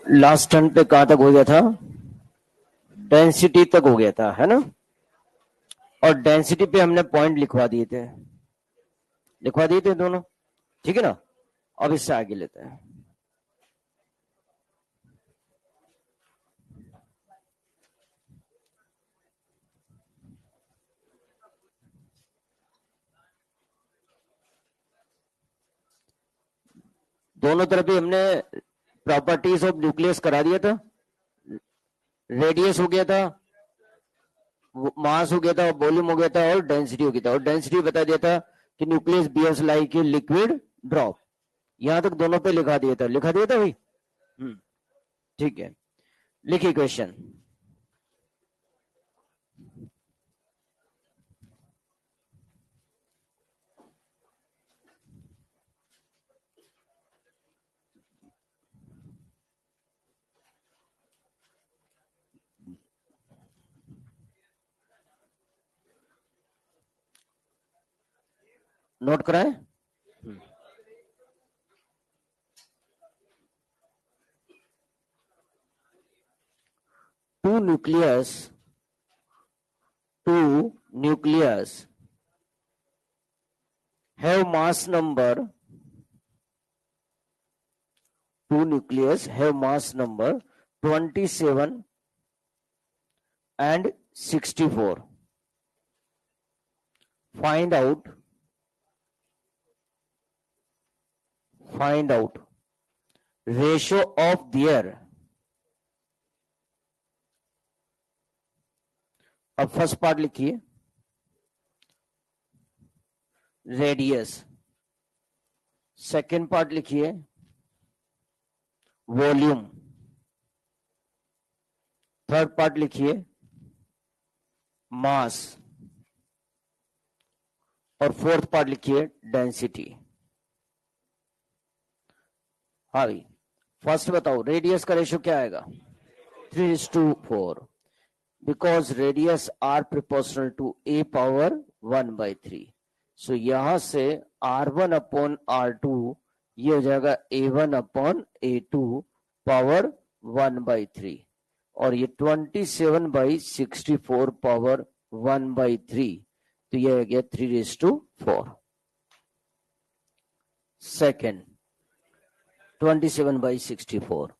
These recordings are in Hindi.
लास्ट टर्न पे कहां तक हो गया था? डेंसिटी तक हो गया था, है ना? और डेंसिटी पे हमने पॉइंट लिखवा दिए थे दोनों, ठीक है ना? अब इससे आगे लेते हैं। दोनों तरफ ही हमने प्रॉपर्टीज ऑफ न्यूक्लियस करा दिया था। रेडियस हो गया था, मास हो गया था, वॉल्यूम हो गया था, और डेंसिटी हो गया था। और डेंसिटी बता दिया था कि nucleus behaves like a liquid drop. यहां तक दोनों पे लिखा दिया था भाई। ठीक है, लिखिए क्वेश्चन। नोट कराएं। Two nucleus have mass number 27 and 64. Find out ratio of their, अब फर्स्ट पार्ट लिखिए, रेडियस। सेकेंड पार्ट लिखिए, वॉल्यूम। थर्ड पार्ट लिखिए, मास। और फोर्थ पार्ट लिखिए, डेंसिटी। हाँ भाई, फर्स्ट बताओ रेडियस का रेशियो क्या आएगा? 3:4, because radius are proportional to a power 1/3. सो यहां से R1 अपॉन R2 ये हो जाएगा A1 अपॉन A2 पावर 1/3, और ये 27/64 पावर 1/3, तो ये हो गया 3:4। Second 27/64,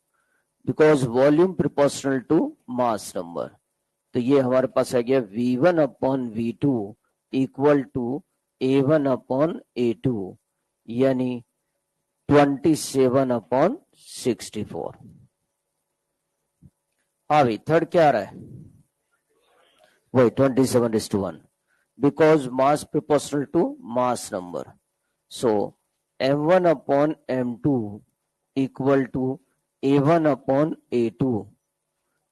because volume proportional to mass number, तो ये हमारे पास आ गया V1 upon V2 equal to A1 upon A2, यानी 27/64। हाँ भाई, थर्ड क्या आ रहा है? वही 27:1, because mass proportional to mass number. So M1 upon M2 equal to A1 upon A2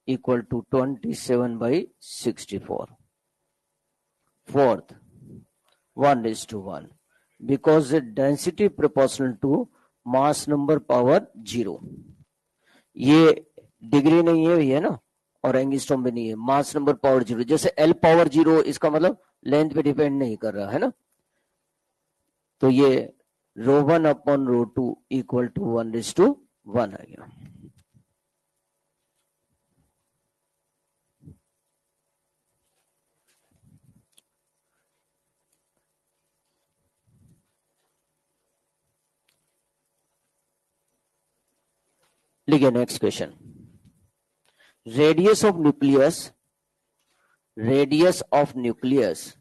equal to 27/64. Fourth, 1:1, because the density proportional to mass number power 0. ये डिग्री नहीं है, है ना, और एंगस्ट्रॉम भी नहीं है, मास नंबर पावर 0। जैसे L पावर 0, इसका मतलब लेंथ पे डिपेंड नहीं कर रहा है ना, तो ये ρ1 अपॉन ρ2 इक्वल टू 1:1 आ गया। लिखिए next question. Radius of nucleus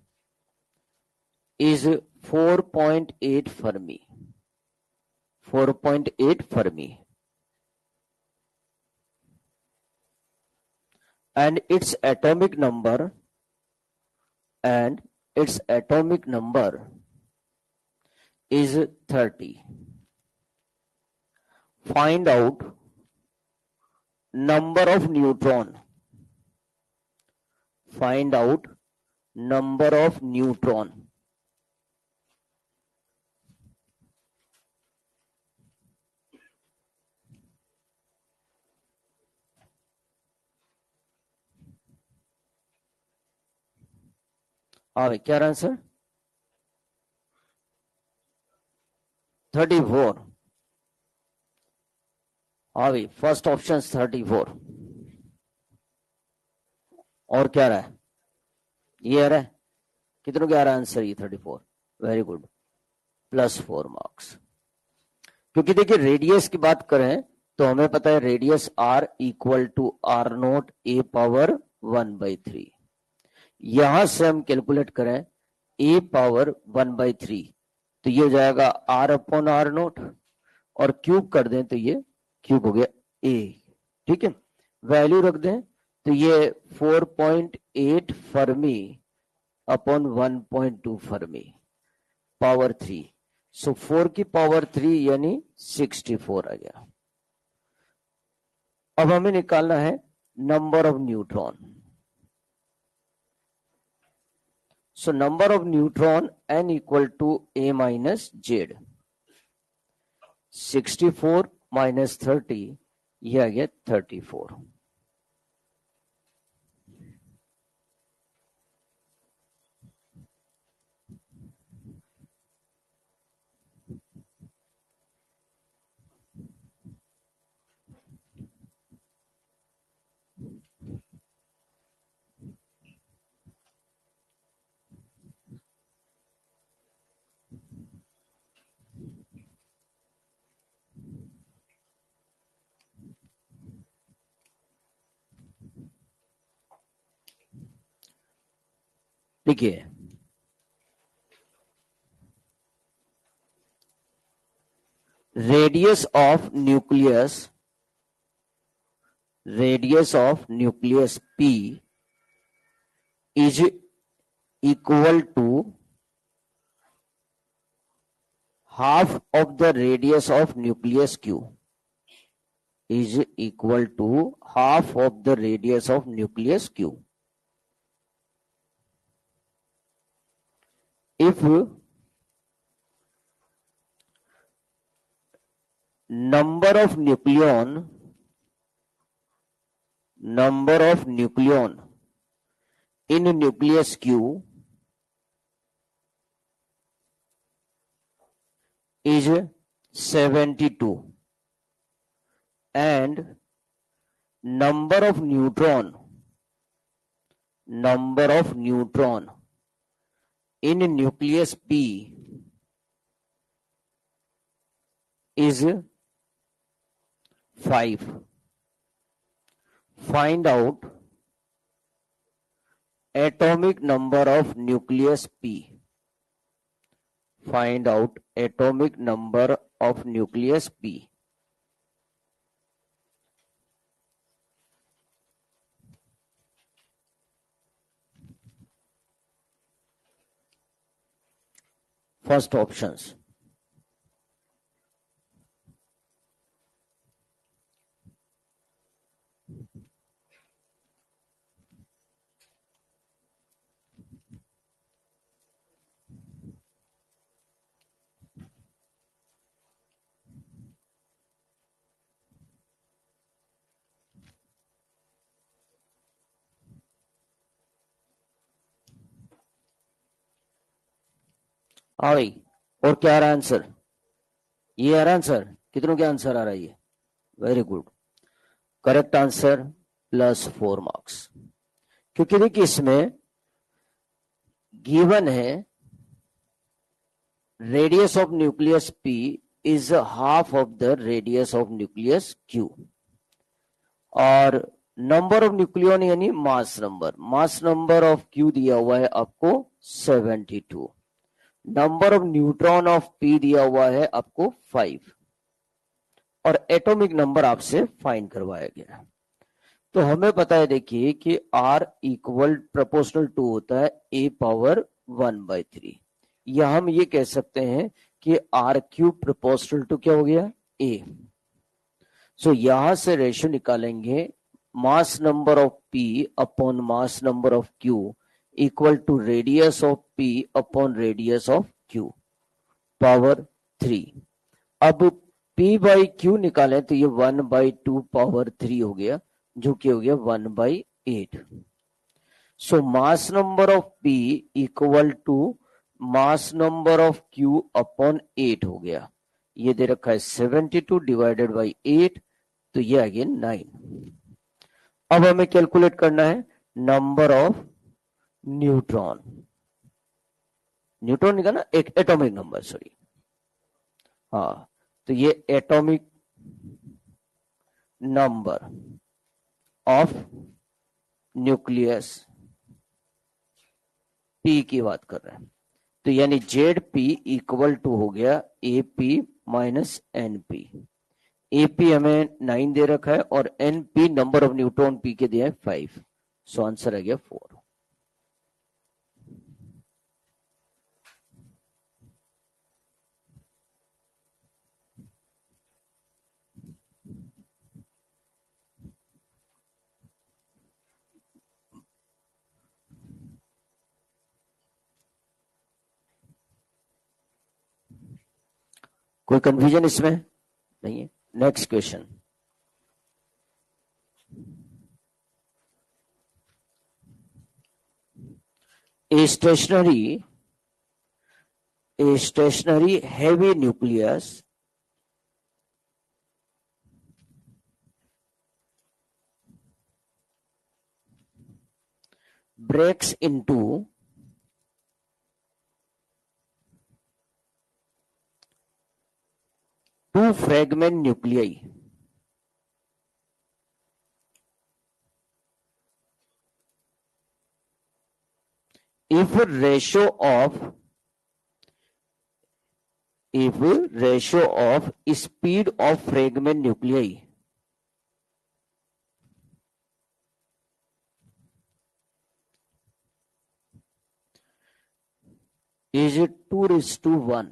is 4.8 Fermi. 4.8 Fermi. And its atomic number is 30. Find out number of neutron. Find out number of neutron. क्या आंसर? 34. First option 34. और क्या रहा है? ये आ रहा है। कितनों क्या आ रहा है आंसर? ये 34. Very good, +4 marks. क्योंकि देखिए रेडियस की बात करें तो हमें पता है radius r equal to r0 a power 1/3। यहां से हम कैलकुलेट करें a पावर 1/3 तो ये हो जाएगा r/r0 और क्यूब कर दें तो ये क्यूब हो गया a। ठीक है, वैल्यू रख दें तो ये 4.8 फर्मी अपॉन 1.2 फर्मी पावर 3। सो 4 की पावर 3 यानी 64 आ गया। अब हमें निकालना है number of neutron. So number of neutron n equal to a minus Z. 64 minus 30 ये आ गया 34। देखिए radius of nucleus P is equal to half of the radius of nucleus Q. Is equal to half of the radius of nucleus Q. If number of nucleon in nucleus Q is 72 and number of neutron in nucleus P is 5. Find out atomic number of nucleus P. Find out atomic number of nucleus P. First options. भाई और क्या आ रहा है आंसर? ये आ रहा है आंसर। कितनों के आंसर आ रहा है ये? Very good, correct answer +4 marks. क्योंकि देखिए इसमें गिवन है radius of nucleus P is half of the radius of nucleus Q. और नंबर ऑफ न्यूक्लियन यानी मास नंबर ऑफ क्यू दिया हुआ है आपको 72, number of neutron of P दिया हुआ है आपको 5 और एटॉमिक नंबर आपसे फाइंड करवाया गया। तो हमें पता है देखिए कि R इक्वल प्रोपोर्शनल टू होता है A पावर 1/3, या हम ये कह सकते हैं कि R क्यूब प्रोपोर्शनल टू क्या हो गया A। सो यहां से रेशियो निकालेंगे mass number of P upon mass number of Q equal to radius of P upon radius of Q power 3। अब P बाई Q निकालें तो ये 1/2 पावर 3 हो गया, जो कि हो गया 1/8। So mass number of P equal to mass number of Q upon 8 हो गया। ये दे रखा है 72 डिवाइडेड बाई 8, तो ये अगेन 9। अब हमें कैलकुलेट करना है नंबर ऑफ न्यूट्रॉन, न्यूट्रॉन का ना एक एटॉमिक नंबर, सॉरी, हाँ, तो ये atomic number of nucleus P की बात कर रहे हैं, तो यानी ZP इक्वल टू हो गया AP माइनस NP। AP हमें 9 दे रखा है और NP number of neutron P के दिया है 5, सो आंसर आ गया 4। कोई कंफ्यूजन इसमें नहीं है? Next question, a stationary heavy nucleus breaks into two fragment nuclei if ratio of speed of fragment nuclei is 2:1,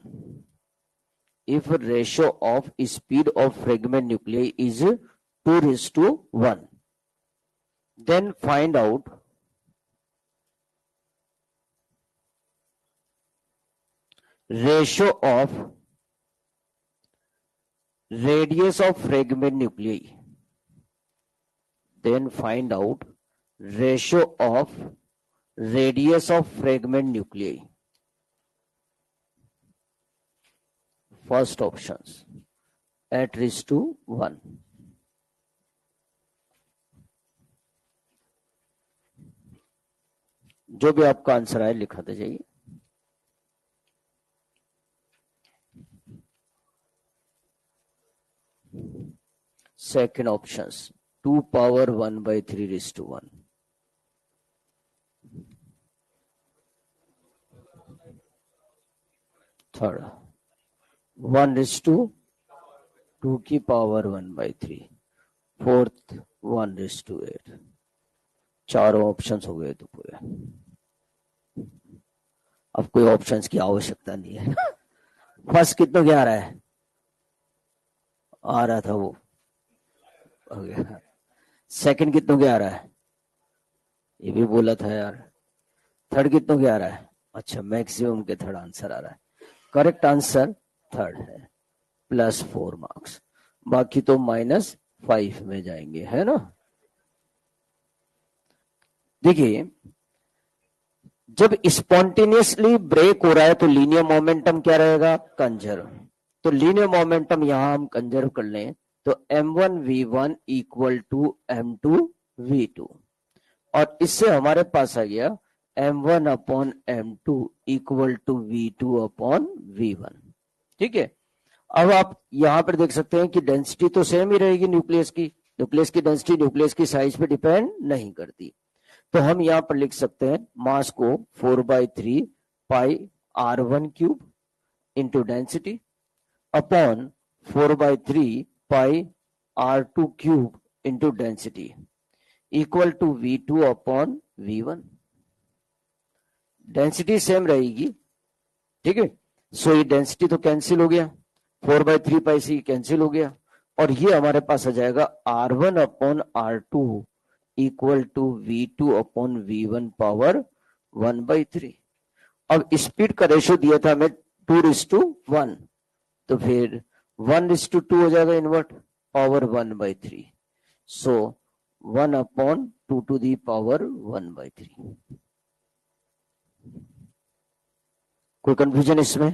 if ratio of speed of fragment nuclei is 2:1, then find out ratio of radius of fragment nuclei, then find out ratio of radius of fragment nuclei. First options at raised to 1. जो भी आपका आंसर आए लिखाते जाइए। Second options 2 power 1/3 raised to 1. Third 1 raised to 2 की पावर 1/3। Fourth 1 raised to 8। चारों ऑप्शंस हो गए तो पूरे। अब कोई ऑप्शंस की आवश्यकता नहीं है। फर्स्ट कितनों क्या आ रहा है? आ रहा था वो, हो गया। सेकंड कितनों क्या आ रहा है? ये भी बोला था यार। थर्ड कितनों क्या आ रहा है? अच्छा, मैक्सिमम के थर्ड आंसर आ रहा है। करेक्ट आंसर थर्ड है, +4 मार्क्स। बाकी तो -5 में जाएंगे, है ना। देखिए, जब स्पॉन्टेनियसली ब्रेक हो रहा है तो लीनियर मोमेंटम क्या रहेगा? कंजर्व। तो लीनियर मोमेंटम यहां हम कंजर्व कर लें तो m1v1 इक्वल टू m2v2, और इससे हमारे पास आ गया m1 upon m2 equal to v2 upon v1। ठीक है, अब आप यहां पर देख सकते हैं कि डेंसिटी तो सेम ही रहेगी न्यूक्लियस की, न्यूक्लियस की डेंसिटी न्यूक्लियस की साइज पे डिपेंड नहीं करती। तो हम यहां पर लिख सकते हैं मास को 4/3 pi r1 cube into density upon 4/3 pi r2 cube into density equal to V2 upon V1। Density same रहेगी, ठीक है। सो ये डेंसिटी तो कैंसिल हो गया, 4/3 पाई से कैंसिल हो गया, और ये हमारे पास आ जाएगा R1 upon R2 equal to V2 upon V1 power 1/3। अब स्पीड का रेशियो दिया था हमें 2:1, तो फिर 1:2 हो जाएगा invert, power 1/3। So 1 upon 2 to the power 1/3। कोई कंफ्यूजन इसमें?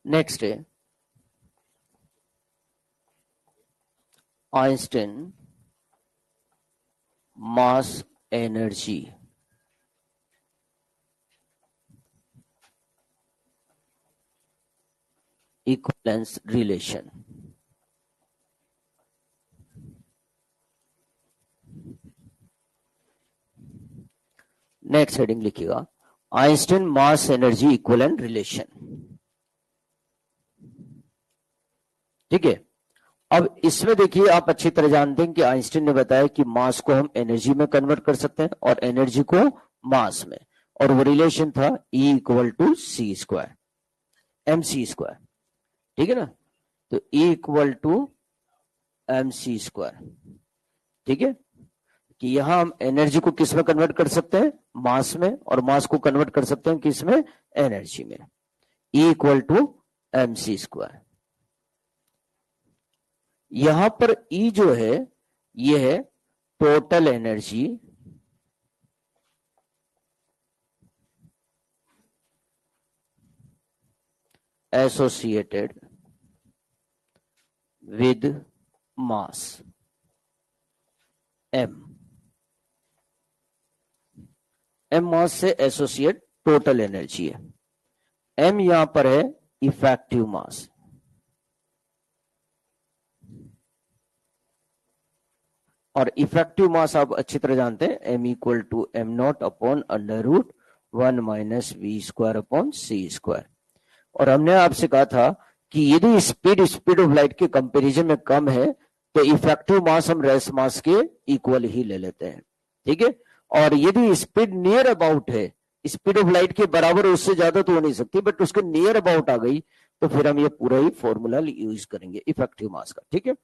नेक्स्ट है Einstein mass energy equivalence relation. Next heading लिखिएगा Einstein mass energy equivalent relation. ठीक है। अब इसमें देखिए आप अच्छी तरह जानते हैं कि आइंस्टाइन ने बताया कि मास को हम एनर्जी में कन्वर्ट कर सकते हैं और एनर्जी को मास में, और वो रिलेशन था E equal to C square MC square. ठीक है ना, तो E equal to MC square. ठीक है, कि यहां हम एनर्जी को किस में कन्वर्ट कर सकते हैं, मास में, और मास को कन्वर्ट कर सकते हैं किस में, एनर्जी में। E equal to MC square. यहां पर E जो है ये है total energy associated with mass M mass से एसोसिएट टोटल एनर्जी है। M यहां पर है इफेक्टिव मास। और इफेक्टिव मास आप अच्छी तरह जानते हैं M equal to m0 upon √1 minus V square upon C square. और हमने आपसे कहा था कि यदि स्पीड ऑफ लाइट के कंपैरिजन में कम है तो इफेक्टिव मास हम रेस्ट मास के इक्वल ही ले लेते हैं। ठीक है, और यदि स्पीड नियर अबाउट है, स्पीड ऑफ लाइट के बराबर उससे ज्यादा तो हो नहीं सकती, बट उसके नियर अबाउट आ गई तो फिर हम ये पूरा ही फॉर्मूला यूज करेंगे इफेक्टिव मास का। ठीक है,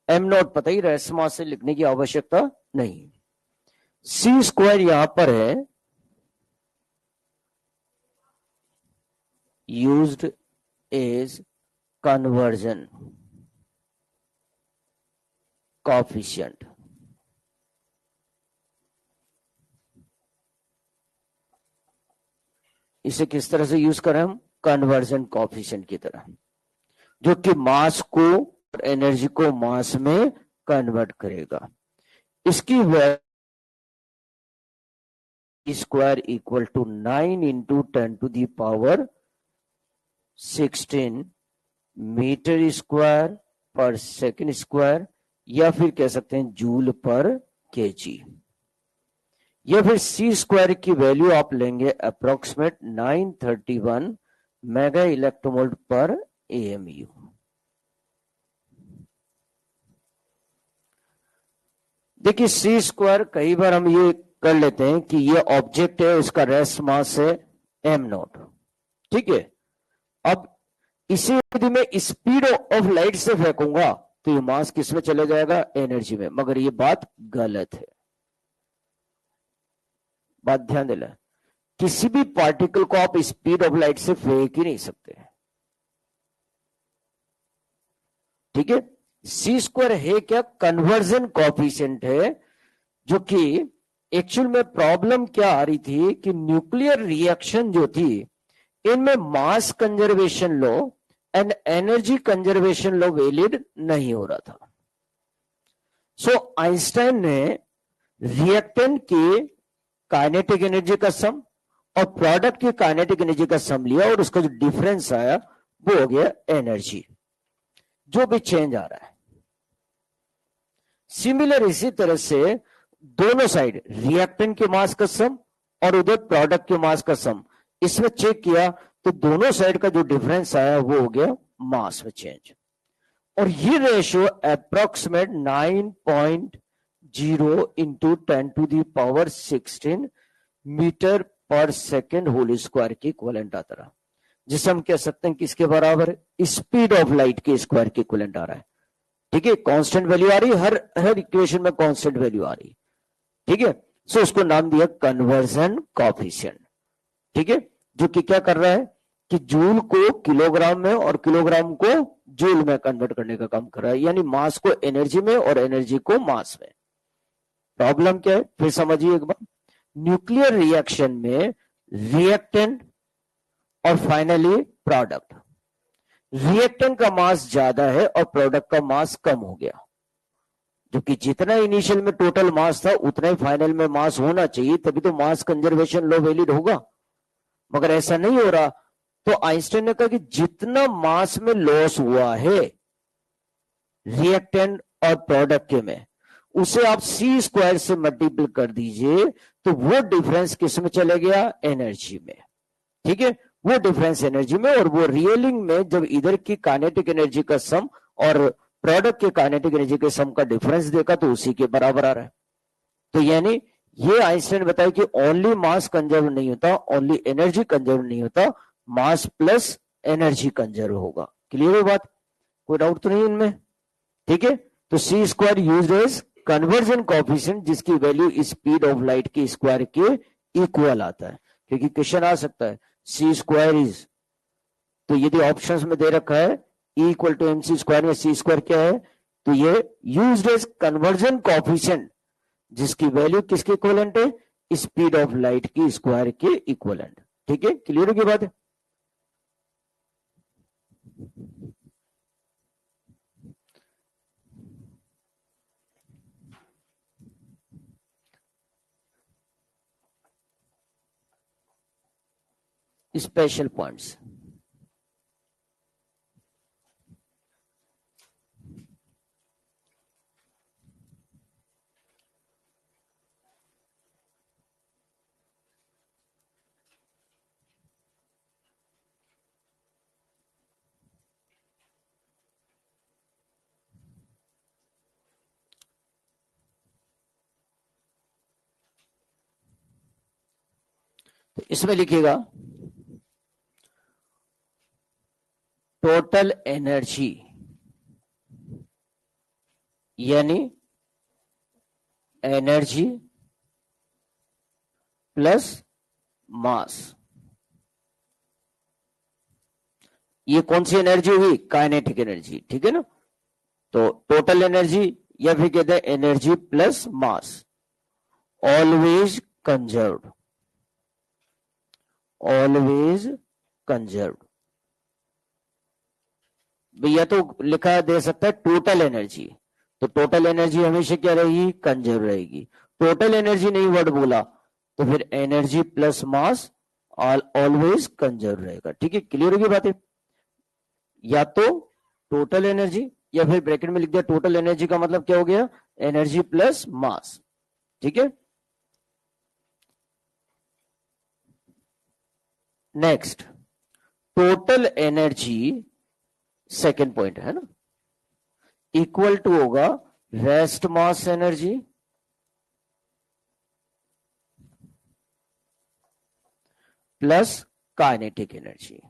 m0 पता ही रेस्ट मास से लिखने की आवश्यकता नहीं। सी स्क्वायर यहां पर है used as conversion coefficient। इसे किस तरह से यूज करें हम, कन्वर्जन कोएफिशिएंट की तरह, जो कि मास को और एनर्जी को मास में कन्वर्ट करेगा। इसकी value square equal to 9 into 10 to the power 16 metre square पर सेकंड स्क्वायर, या फिर कह सकते हैं जूल पर केजी, या फिर सी स्क्वायर की वैल्यू आप लेंगे अप्रोक्सीमेट 931 मेगा इलेक्ट्रोवोल्ट पर AMU। देखिए सी स्क्वायर कई बार हम ये कर लेते हैं कि ये ऑब्जेक्ट है, इसका रेस्ट मास है m0। ठीक है, अब इसे यदि मैं स्पीड ऑफ लाइट से फेंकूंगा तो ये मास किस में चले जाएगा, एनर्जी में। मगर ये बात गलत है, बात ध्यान देना। किसी भी पार्टिकल को आप स्पीड ऑफ लाइट से फेंक ही नहीं सकते। ठीक है, सी स्क्वायर है क्या, कन्वर्जन कोएफिशिएंट है जो कि एक्चुअल में प्रॉब्लम क्या आ रही थी कि न्यूक्लियर रिएक्शन जो थी इनमें mass conservation law and energy conservation law valid नहीं हो रहा था। सो आइंस्टाइन ने रिएक्टेंट की काइनेटिक एनर्जी का सम और प्रोडक्ट की काइनेटिक एनर्जी का सम लिया और उसका जो डिफरेंस आया वो हो गया एनर्जी, जो भी चेंज आ रहा है। सिमिलर इसी तरह से दोनों साइड रिएक्टेंट के मास का सम और उधर प्रोडक्ट के मास का सम, इसमें चेक किया तो दोनों साइड का जो डिफरेंस आया वो हो गया मास में चेंज। और ये रेशियो अप्रोक्सीमेट 9.0 इंटू 10⁻16 मीटर पर सेकेंड होल स्क्वायर के इक्विवेलेंट आता रहा, जिसे हम कह सकते हैं किसके बराबर है, स्पीड ऑफ लाइट के स्क्वायर के इक्विवेलेंट आ रहा है। ठीक है, कांस्टेंट वैल्यू आ रही है, हर इक्वेशन में कांस्टेंट वैल्यू आ रही है। ठीक है, सो उसको नाम दिया कन्वर्जन कोएफिशिएंट। ठीक है, जो कि क्या कर रहा है कि जूल को किलोग्राम में और किलोग्राम को जूल में कन्वर्ट करने का काम कर रहा है, यानी मास को एनर्जी में और एनर्जी को मास में। प्रॉब्लम क्या है फिर समझिए एक बार, न्यूक्लियर रिएक्शन में रिएक्टेंट और फाइनली प्रोडक्ट, रिएक्टेंट का मास ज्यादा है और प्रोडक्ट का मास कम हो गया, जो कि जितना इनिशियल में टोटल मास था उतना ही फाइनल में मास होना चाहिए, तभी तो मास कंजर्वेशन लॉ वैलिड होगा, मगर ऐसा नहीं हो रहा। तो आइंस्टाइन ने कहा कि जितना मास में लॉस हुआ है रिएक्टेंट और प्रोडक्ट के में, उसे आप सी स्क्वायर से मल्टीपल कर दीजिए तो वो डिफरेंस किस में चले गया, एनर्जी में। ठीक है, वो डिफरेंस एनर्जी में, और वो रियलिंग में जब इधर की काइनेटिक एनर्जी का सम और प्रोडक्ट के काइनेटिक एनर्जी के सम का डिफरेंस देखा तो उसी के बराबर आ रहा है। तो यानी ये आइंस्टाइन बताया कि ओनली मास कंजर्व नहीं होता, ओनली एनर्जी कंजर्व नहीं होता, मास प्लस एनर्जी कंजर्व होगा। क्लियर है बात, कोई डाउट तो नहीं इनमें। ठीक है, तो c square used as conversion coefficient, जिसकी वैल्यू स्पीड ऑफ लाइट के स्क्वायर के इक्वल आता है, क्योंकि क्वेश्चन आ सकता है सी स्क्वायर इज, तो यदि ऑप्शंस में दे रखा है E equal to M C square में सी स्क्वायर क्या है, तो ये यूज्ड एज कन्वर्जन कोएफिशिएंट, जिसकी वैल्यू किसके इक्विवेलेंट है, स्पीड ऑफ लाइट की स्क्वायर के इक्विवेलेंट। ठीक है, क्लियर होगी बात है। स्पेशल पॉइंट्स, तो इसमें लिखिएगा टोटल एनर्जी यानी एनर्जी प्लस मास। ये कौन सी एनर्जी हुई, काइनेटिक एनर्जी। ठीक है ना, तो टोटल एनर्जी या फिर कहते हैं energy plus mass, always conserved, always conserved. भैया तो लिखा दे सकता है टोटल एनर्जी, तो टोटल एनर्जी हमेशा क्या रहेगी, कंजर्व रहेगी। टोटल एनर्जी नहीं वर्ड बोला तो फिर energy plus mass always conserve रहेगा। ठीक है, क्लियर होगी बातें। या तो टोटल एनर्जी या फिर ब्रैकेट में लिख दिया टोटल एनर्जी का मतलब क्या हो गया, एनर्जी प्लस मास। ठीक है, next total energy, second point है ना, इक्वल टू होगा rest mass energy plus kinetic energy.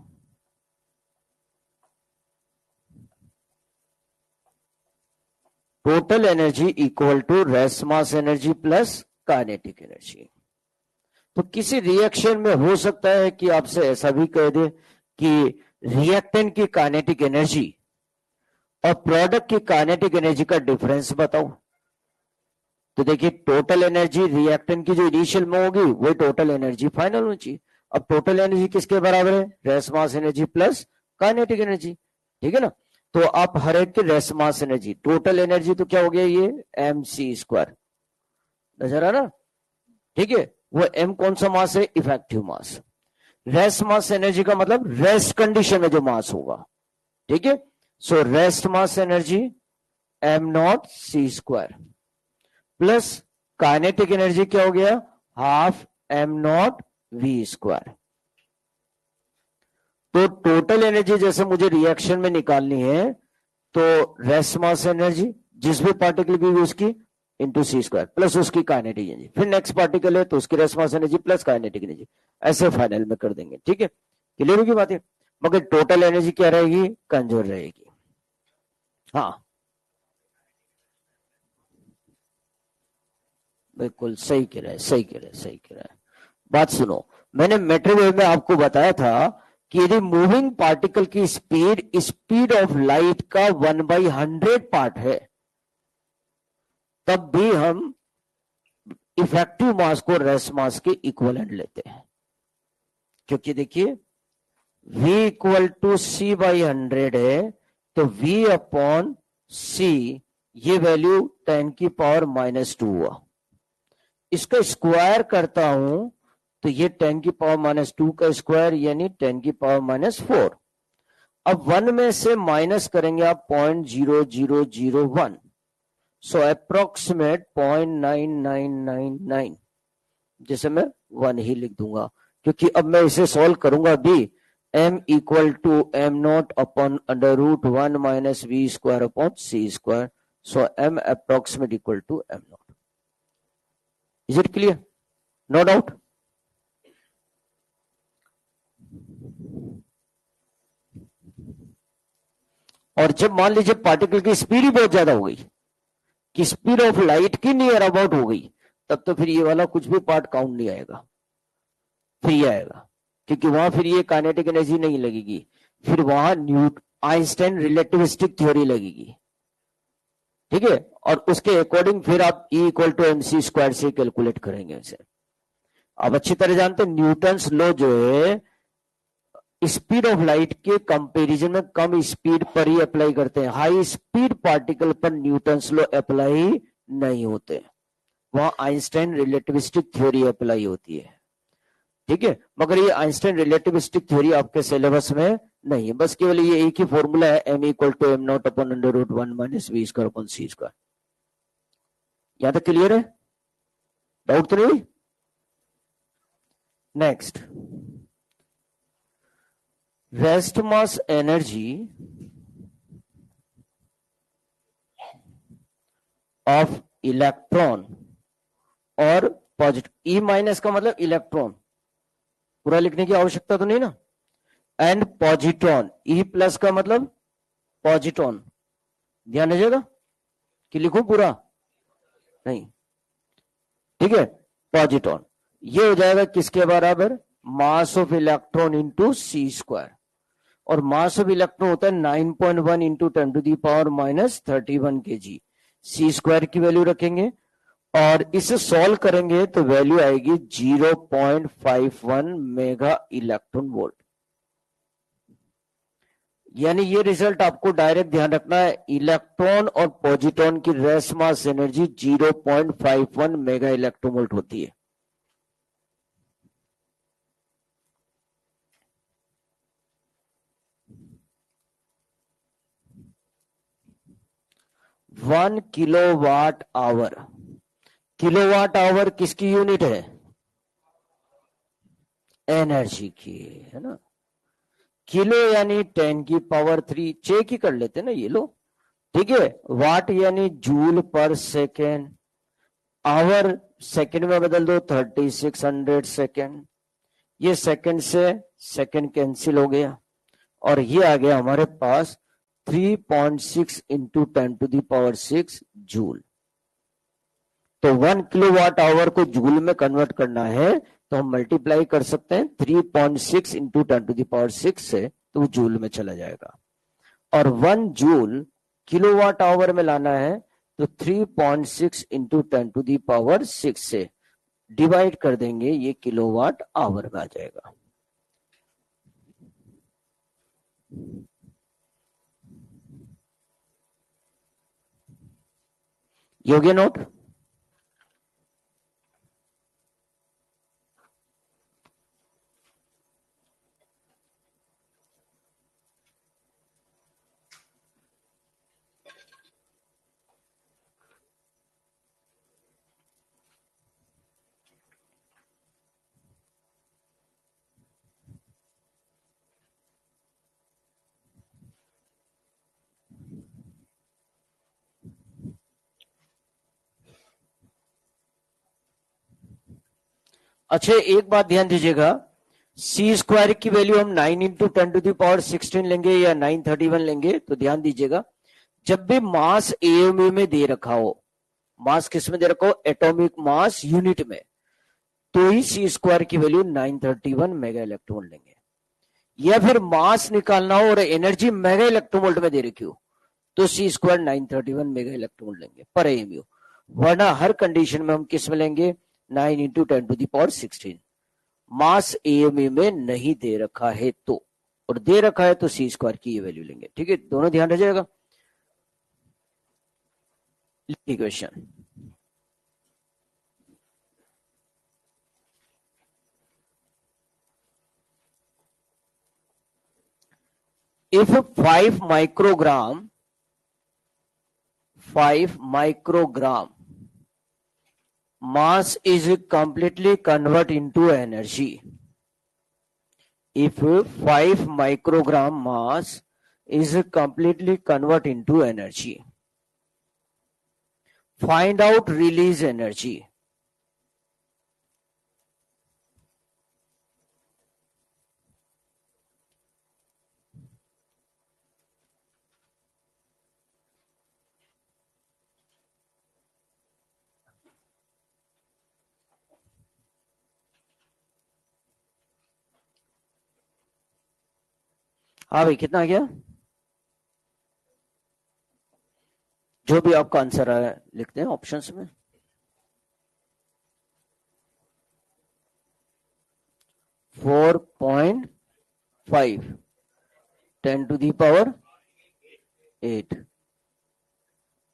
Total energy equal to rest mass energy plus kinetic energy. तो किसी रिएक्शन में हो सकता है कि आपसे ऐसा भी कह दे कि रिएक्टेंट की काइनेटिक एनर्जी और प्रोडक्ट की काइनेटिक एनर्जी का डिफरेंस बताओ। तो देखिए टोटल एनर्जी रिएक्टेंट की जो इनिशियल में होगी वही टोटल एनर्जी फाइनल होनी चाहिए। अब टोटल एनर्जी किसके बराबर है? Rest mass energy plus kinetic energy, ठीक है ना। तो आप हर एक के rest mass energy, total energy तो क्या हो गया ये mc², नजर आ रहा, ठीक है। वो m कौन सा मास है? इफेक्टिव मास। रेस्ट मास एनर्जी का मतलब रेस्ट कंडीशन में जो मास होगा, ठीक है। So rest mass energy m0c² plus kinetic energy क्या हो गया? Half m0v²। तो टोटल एनर्जी जैसे मुझे रिएक्शन में निकालनी है तो रेस्ट मास एनर्जी जिस भी पार्टिकल की उसकी इंटू c² प्लस उसकी काइनेटिक एनर्जी, फिर नेक्स्ट पार्टिकल है तो उसकी rest mass energy plus kinetic energy, ऐसे फाइनल में कर देंगे, ठीक है। क्लियर होगी बात है। मगर टोटल एनर्जी क्या रहेगी? कंजर्व रहेगी। हाँ बिल्कुल सही कह रहे हैं, सही कह रहे हैं, सही कह रहे हैं। बात सुनो, मैंने मेट्रो वेव में आपको बताया था कि यदि मूविंग पार्टिकल की स्पीड स्पीड ऑफ लाइट का 1/100 पार्ट है तब भी हम इफेक्टिव मास को रेस्ट मास के इक्विवेलेंट लेते हैं, क्योंकि देखिए v इक्वल टू c/100 है तो v अपॉन c ये वैल्यू 10⁻⁻² हुआ। इसका स्क्वायर करता हूं तो ये 10⁻⁻² का स्क्वायर यानी 10⁻⁻4। अब 1 में से माइनस करेंगे आप 0.0001, सो अप्रोक्सीमेट 0.9999, जैसे मैं 1 ही लिख दूंगा क्योंकि अब मैं इसे सॉल्व करूंगा भी। m equal to m0 upon √1 minus v² upon c², so m approximate equal to m0। Is it clear? No doubt. और जब मान लीजिए पार्टिकल की स्पीड ही बहुत ज्यादा हो गई कि स्पीड ऑफ लाइट की नियर अबाउट हो गई, तब तो फिर ये वाला कुछ भी पार्ट काउंट नहीं आएगा, फिर ये आएगा, क्योंकि वहां फिर ये काइनेटिक एनर्जी नहीं लगेगी, फिर वहां आइंस्टाइन रिलेटिविस्टिक थ्योरी लगेगी, ठीक है। और उसके अकॉर्डिंग फिर आप E इक्वल टू mc² से कैलकुलेट करेंगे इसे। आप अच्छी तरह जानते हैं न्यूटन्स लॉ जो है स्पीड ऑफ लाइट के कंपैरिजन में कम स्पीड पर ही अप्लाई करते हैं, हाई स्पीड पार्टिकल पर न्यूटन्स लॉ अप्लाई नहीं होते, वहां आइंस्टाइन रिलेटिविस्टिक थ्योरी अप्लाई होती है, ठीक है। मगर ये आइंस्टाइन रिलेटिविस्टिक थ्योरी आपके सिलेबस में नहीं है, बस केवल ये एक ही फॉर्मूला है m equal to m0 upon √1 minus v² upon c²। यहां तक क्लियर है? डाउट तो नहीं? Next, rest mass energy of electron और पॉजिटिव, E माइनस का मतलब इलेक्ट्रॉन, पूरा लिखने की आवश्यकता तो नहीं ना, एंड पॉजिट्रॉन, E प्लस का मतलब पॉजिट्रॉन, ध्यान रखिएगा कि लिखूं पूरा नहीं, ठीक है। पॉजिट्रॉन ये हो जाएगा किसके बराबर? Mass of electron into c², और मास ऑफ इलेक्ट्रॉन होता है 9.1 इंटू 10⁻⁻31 kg। c² की वैल्यू रखेंगे और इसे सॉल्व करेंगे तो वैल्यू आएगी 0.51 मेगा इलेक्ट्रॉन वोल्ट। यानी ये रिजल्ट आपको डायरेक्ट ध्यान रखना है, इलेक्ट्रॉन और पॉजिट्रॉन की rest mass energy 0.51 mega electron volt होती है। One kilowatt hour, kilowatt hour किसकी यूनिट है? एनर्जी की, है ना। किलो यानी 10⁻³ चेक ही कर लेते ना ये लो, ठीक है। वाट यानी जूल पर सेकेंड, आवर सेकेंड में बदल दो 3600 सेकेंड, ये सेकेंड से सेकेंड कैंसिल हो गया और ये आ गया हमारे पास 3.6 इंटू 10⁻⁶ जूल। तो 1 किलोवाट आवर को जूल में कन्वर्ट करना है तो हम मल्टीप्लाई कर सकते हैं 3.6 इंटू 10⁻⁶ से, तो वो जूल में चला जाएगा। और 1 जूल किलोवाट आवर में लाना है तो 3.6 इंटू 10⁶ से डिवाइड कर देंगे, ये किलोवाट आवर में आ जाएगा। योग्य नोट। अच्छा, एक बात ध्यान दीजिएगा, सी स्क्वायर की वैल्यू हम 9 इंटू 10⁻16 लेंगे या 931 लेंगे, तो ध्यान दीजिएगा, जब भी मास एएमयू में दे रखा हो, मास किस में दे रखा हो, एटॉमिक मास यूनिट में, तो ही सी स्क्वायर की वैल्यू 931 मेगा इलेक्ट्रॉन लेंगे। या फिर मास निकालना हो और एनर्जी मेगा इलेक्ट्रोवोल्ट में दे रखी हो, तो सी स्क्वायर 931 मेगा इलेक्ट्रॉन लेंगे पर एएमयू। वरना हर कंडीशन में हम किस में लेंगे, 9 इंटू 10⁻16। मास एएमयू में नहीं दे रखा है तो, और दे रखा है तो सी स्क्वायर की ये वैल्यू लेंगे। ठीक है, दोनों ध्यान रखिएगा। Equation, if 5 microgram mass is completely convert into energy, if 5 microgram mass is completely convert into energy, find out release energy. हाँ भाई, कितना आ गया? जो भी आपका आंसर आया लिखते हैं ऑप्शंस में। 4.5 10⁸8।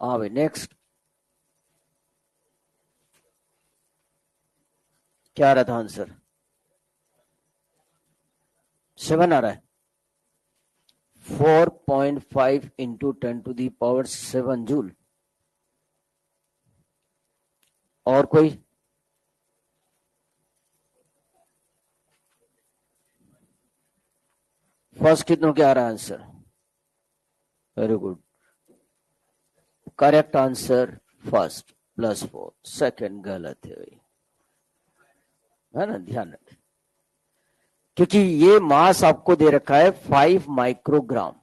हाँ भाई, नेक्स्ट क्या आ रहा था आंसर? 7 आ रहा है। 4.5 इंटू 10⁷ जूल। और कोई? फर्स्ट कितनों क्या आ रहा है answer? Very good, correct answer first +4, second गलत है भाई, है ना, ध्यान रखें, क्योंकि ये मास आपको दे रखा है 5 माइक्रोग्राम।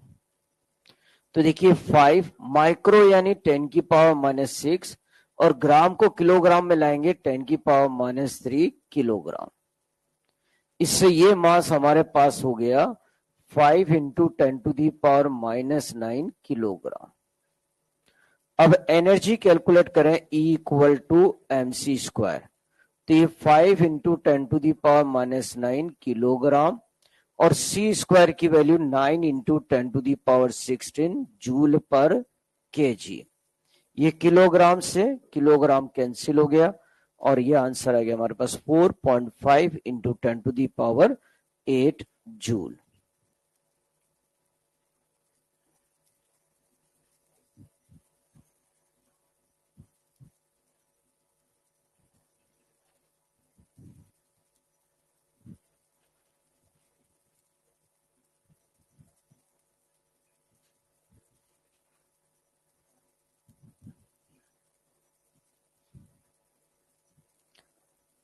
तो देखिए 5 माइक्रो यानी 10⁻⁻6, और ग्राम को किलोग्राम में लाएंगे 10⁻³ किलोग्राम। इससे ये मास हमारे पास हो गया 5 इंटू 10⁻⁻9 किलोग्राम। अब एनर्जी कैलकुलेट करें, E = mc²। तो ये 5 इंटू 10⁻⁻9 किलोग्राम, और सी स्क्वायर की वैल्यू 9 इंटू 10⁻16 जूल पर केजी। ये किलोग्राम से किलोग्राम कैंसिल हो गया, और ये आंसर आ गया हमारे पास 4.5 into 10⁸8 joule.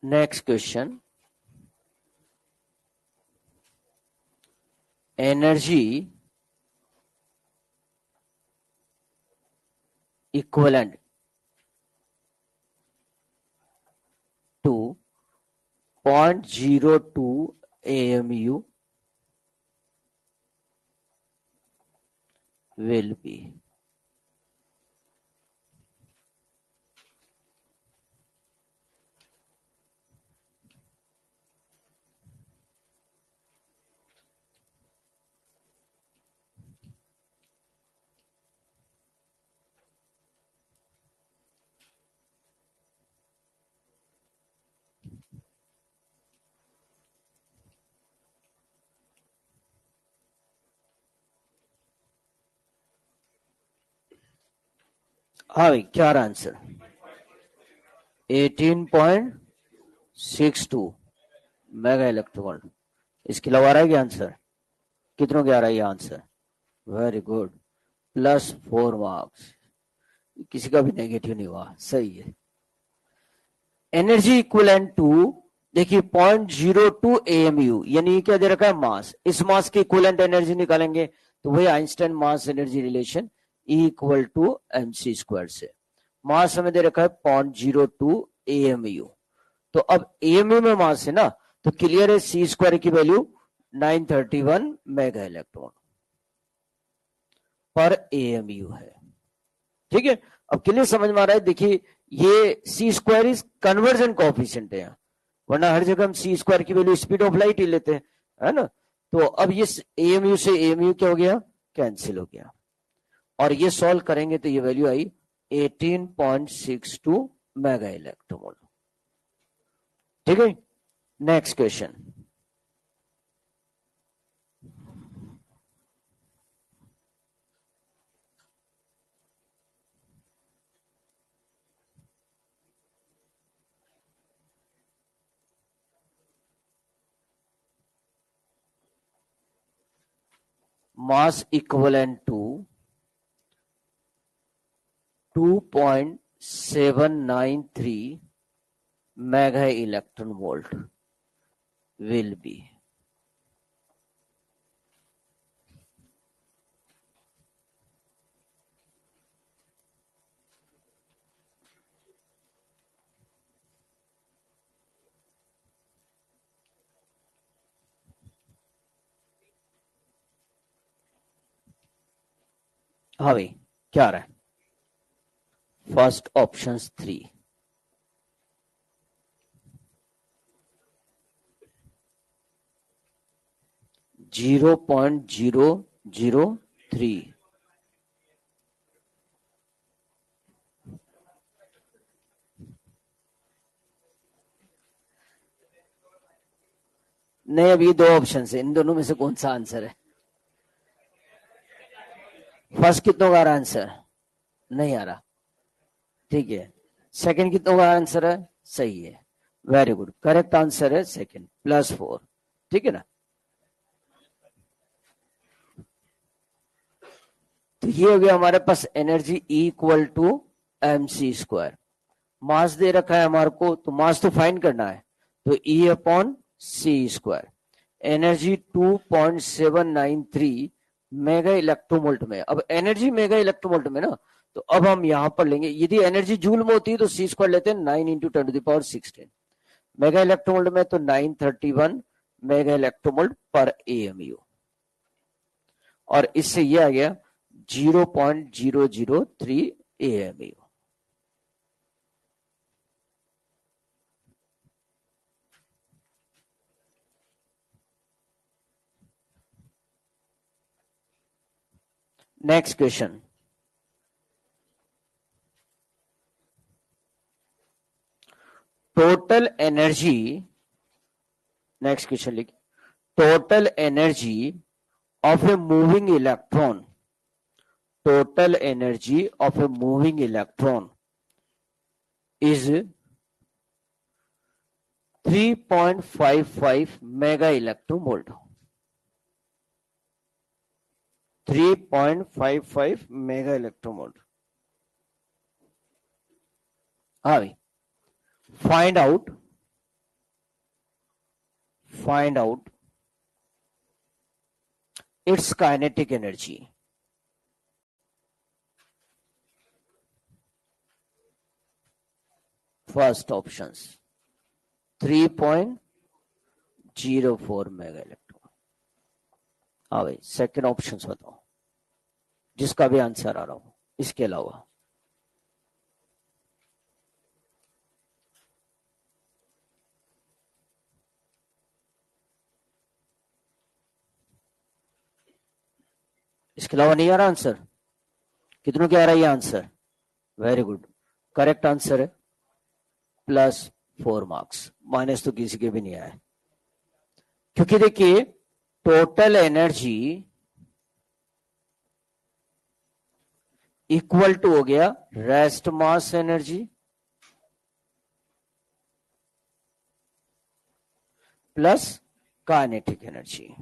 Next question, energy equivalent to 0.02 AMU will be हाँ भाई, क्या रहा आंसर? 18.62 mega electron volt. इसके अलावा आ रहा है क्या आंसर? कितनों के आ रहा है ये आंसर? Very good, +4 marks. किसी का भी नेगेटिव नहीं हुआ, सही है। एनर्जी इक्विवेलेंट टू, देखिए 0.02 AMU, यानी क्या दे रखा है? मास। इस मास की इक्विवेलेंट एनर्जी निकालेंगे तो वही Einstein mass energy relation E=mc² से। मास हमें दे रखा है 0.02 AMU। तो अब AMU में मास है ना, तो क्लियर है C² की वैल्यू 931 मेगा इलेक्ट्रॉन पर AMU है। ठीक है, अब क्लियर समझ में आ रहा है? देखिए ये C² इज कन्वर्जन कोएफिशिएंट है, वरना हर जगह हम C² की वैल्यू स्पीड ऑफ लाइट ही लेते हैं, है ना। तो अब ये AMU से AMU क्या हो गया? कैंसिल हो गया। और ये सॉल्व करेंगे तो ये वैल्यू आई 18.62 मेगा इलेक्ट्रॉन। ठीक है, next question. mass equivalent to 2.793 mega electron volt will be. हाँ भाई, क्या आ रहा है? First option 3, 0.003। नहीं, अब ये दो ऑप्शन है, इन दोनों में से कौन सा आंसर है? फर्स्ट कितनों का आंसर नहीं आ रहा? ठीक है, सेकंड कितनों का आंसर है? सही है, वेरी गुड, करेक्ट आंसर है सेकंड, +4। ठीक है ना। तो ये हो गया हमारे पास एनर्जी E=mc²। मास दे रखा है हमारे को, तो मास तो फाइंड करना है, तो E/c²। एनर्जी 2.793 मेगा इलेक्ट्रोवोल्ट में। अब एनर्जी मेगा इलेक्ट्रोवोल्ट में ना, तो अब हम यहां पर लेंगे, यदि एनर्जी जूल में होती है तो C² लेते हैं 9 × 10⁻16। मेगा इलेक्ट्रोवोल्ट में तो 931 मेगा इलेक्ट्रोवोल्ट पर AMU। और इससे ये आ गया 0.003 AMU। Next question. Total energy, next question लिखिए, total energy of a moving electron, total energy of a moving electron is 3.55 mega electron volt। 3.55 mega electron volt. हाँ भाई, find out it's kinetic energy. First option 3.04 mega electron. हाँ भाई, सेकंड ऑप्शन बताओ, जिसका भी आंसर आ रहा हो इसके अलावा। इसके अलावा नहीं आ रहा आंसर? कितनों क्या आ रहा है ये answer? Very good, correct answer है, +4 मार्क्स। माइनस तो किसी के भी नहीं आया, क्योंकि देखिए टोटल एनर्जी इक्वल टू हो गया rest mass energy plus kinetic energy.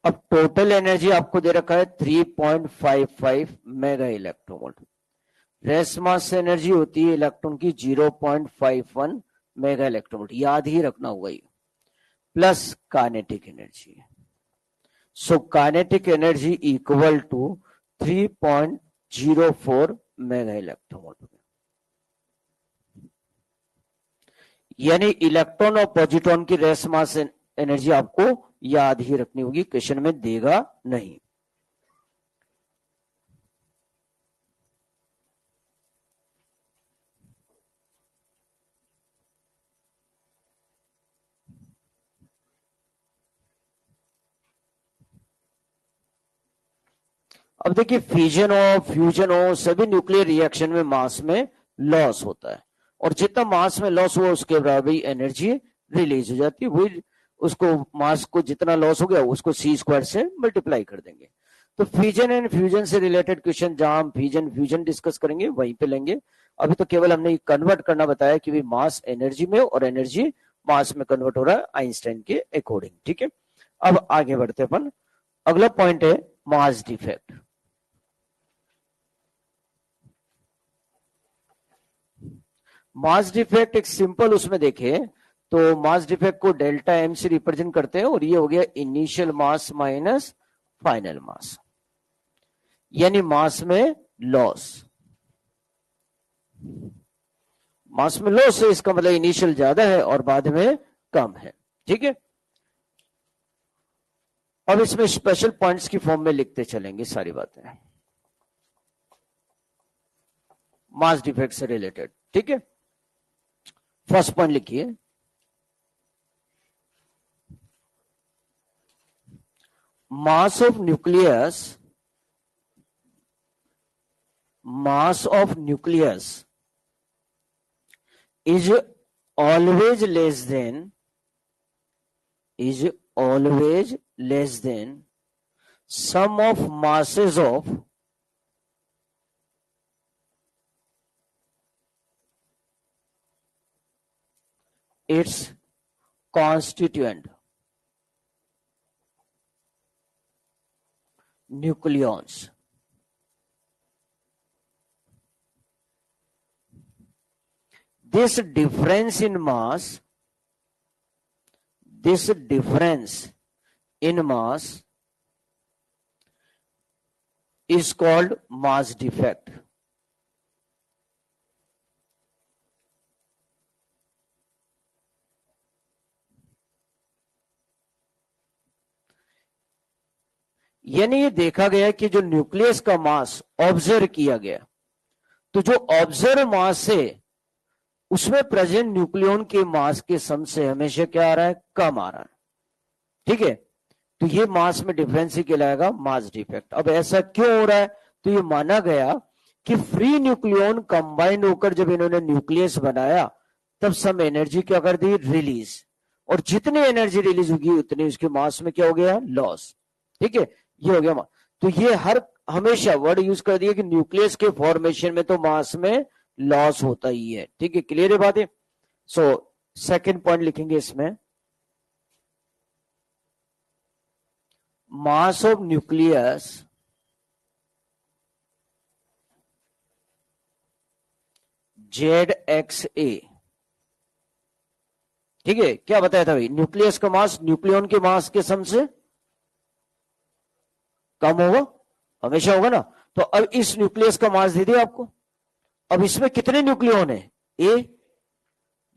अब टोटल एनर्जी आपको दे रखा है 3.55 mega electronvolt. Rest mass energy होती है इलेक्ट्रॉन की 0.51 मेगा इलेक्ट्रोवोल्ट, याद ही रखना होगा ये, plus kinetic energy. So kinetic energy equal to 3.04 mega electrovolt. यानी इलेक्ट्रॉन और पॉजिट्रॉन की रेस्ट मास एनर्जी आपको याद ही रखनी होगी, क्वेश्चन में देगा नहीं। अब देखिए फिजन हो फ्यूजन हो सभी न्यूक्लियर रिएक्शन में मास में लॉस होता है, और जितना मास में लॉस हुआ उसके बराबर ही एनर्जी रिलीज हो जाती है। वही उसको मास को जितना लॉस हो गया उसको सी स्क्वायर से मल्टीप्लाई कर देंगे। तो फ्यूजन एंड फ्यूजन से रिलेटेड क्वेश्चन जहां हम फ्यूजन फ्यूजन डिस्कस करेंगे वहीं पे लेंगे। अभी तो केवल हमने कन्वर्ट करना बताया कि मास एनर्जी में और एनर्जी मास में कन्वर्ट हो रहा है आइंस्टाइन के अकॉर्डिंग। ठीक है, अब आगे बढ़ते अपन। अगला पॉइंट है मास डिफेक्ट। मास डिफेक्ट एक सिंपल उसमें देखे तो मास डिफेक्ट को डेल्टा एम से रिप्रेजेंट करते हैं, और ये हो गया इनिशियल मास माइनस फाइनल मास, यानी मास में लॉस। मास में लॉस है इसका मतलब इनिशियल ज्यादा है और बाद में कम है। ठीक है, अब इसमें स्पेशल पॉइंट्स की फॉर्म में लिखते चलेंगे सारी बातें मास डिफेक्ट से रिलेटेड। ठीक है, फर्स्ट पॉइंट लिखिए, mass of nucleus is always less than sum of masses of its constituent nucleons। This difference in mass is called mass defect। यानी ये देखा गया कि जो न्यूक्लियस का मास ऑब्जर्व किया गया, तो जो ऑब्जर्व मास से उसमें प्रेजेंट न्यूक्लियन के मास के सम से हमेशा क्या आ रहा है, कम आ रहा है। ठीक है, तो ये मास में डिफरेंस ही कहलाएगा मास डिफेक्ट। अब ऐसा क्यों हो रहा है, तो ये माना गया कि फ्री न्यूक्लियन कंबाइन होकर जब इन्होंने न्यूक्लियस बनाया तब सम एनर्जी क्या कर दी, रिलीज, और जितनी एनर्जी रिलीज होगी उतनी उसके मास में क्या हो गया, लॉस। ठीक है, ये हो गया। तो ये हमेशा वर्ड यूज कर दिया कि न्यूक्लियस के फॉर्मेशन में तो मास में लॉस होता ही है। ठीक है, क्लियर है बात है। सो सेकंड पॉइंट लिखेंगे इसमें, मास ऑफ न्यूक्लियस ZXA। ठीक है, क्या बताया था भाई, न्यूक्लियस का मास न्यूक्लियन के मास के सम से कम होगा, हमेशा होगा ना। तो अब इस न्यूक्लियस का मास दे दिया आपको। अब इसमें कितने न्यूक्लियन है, ए,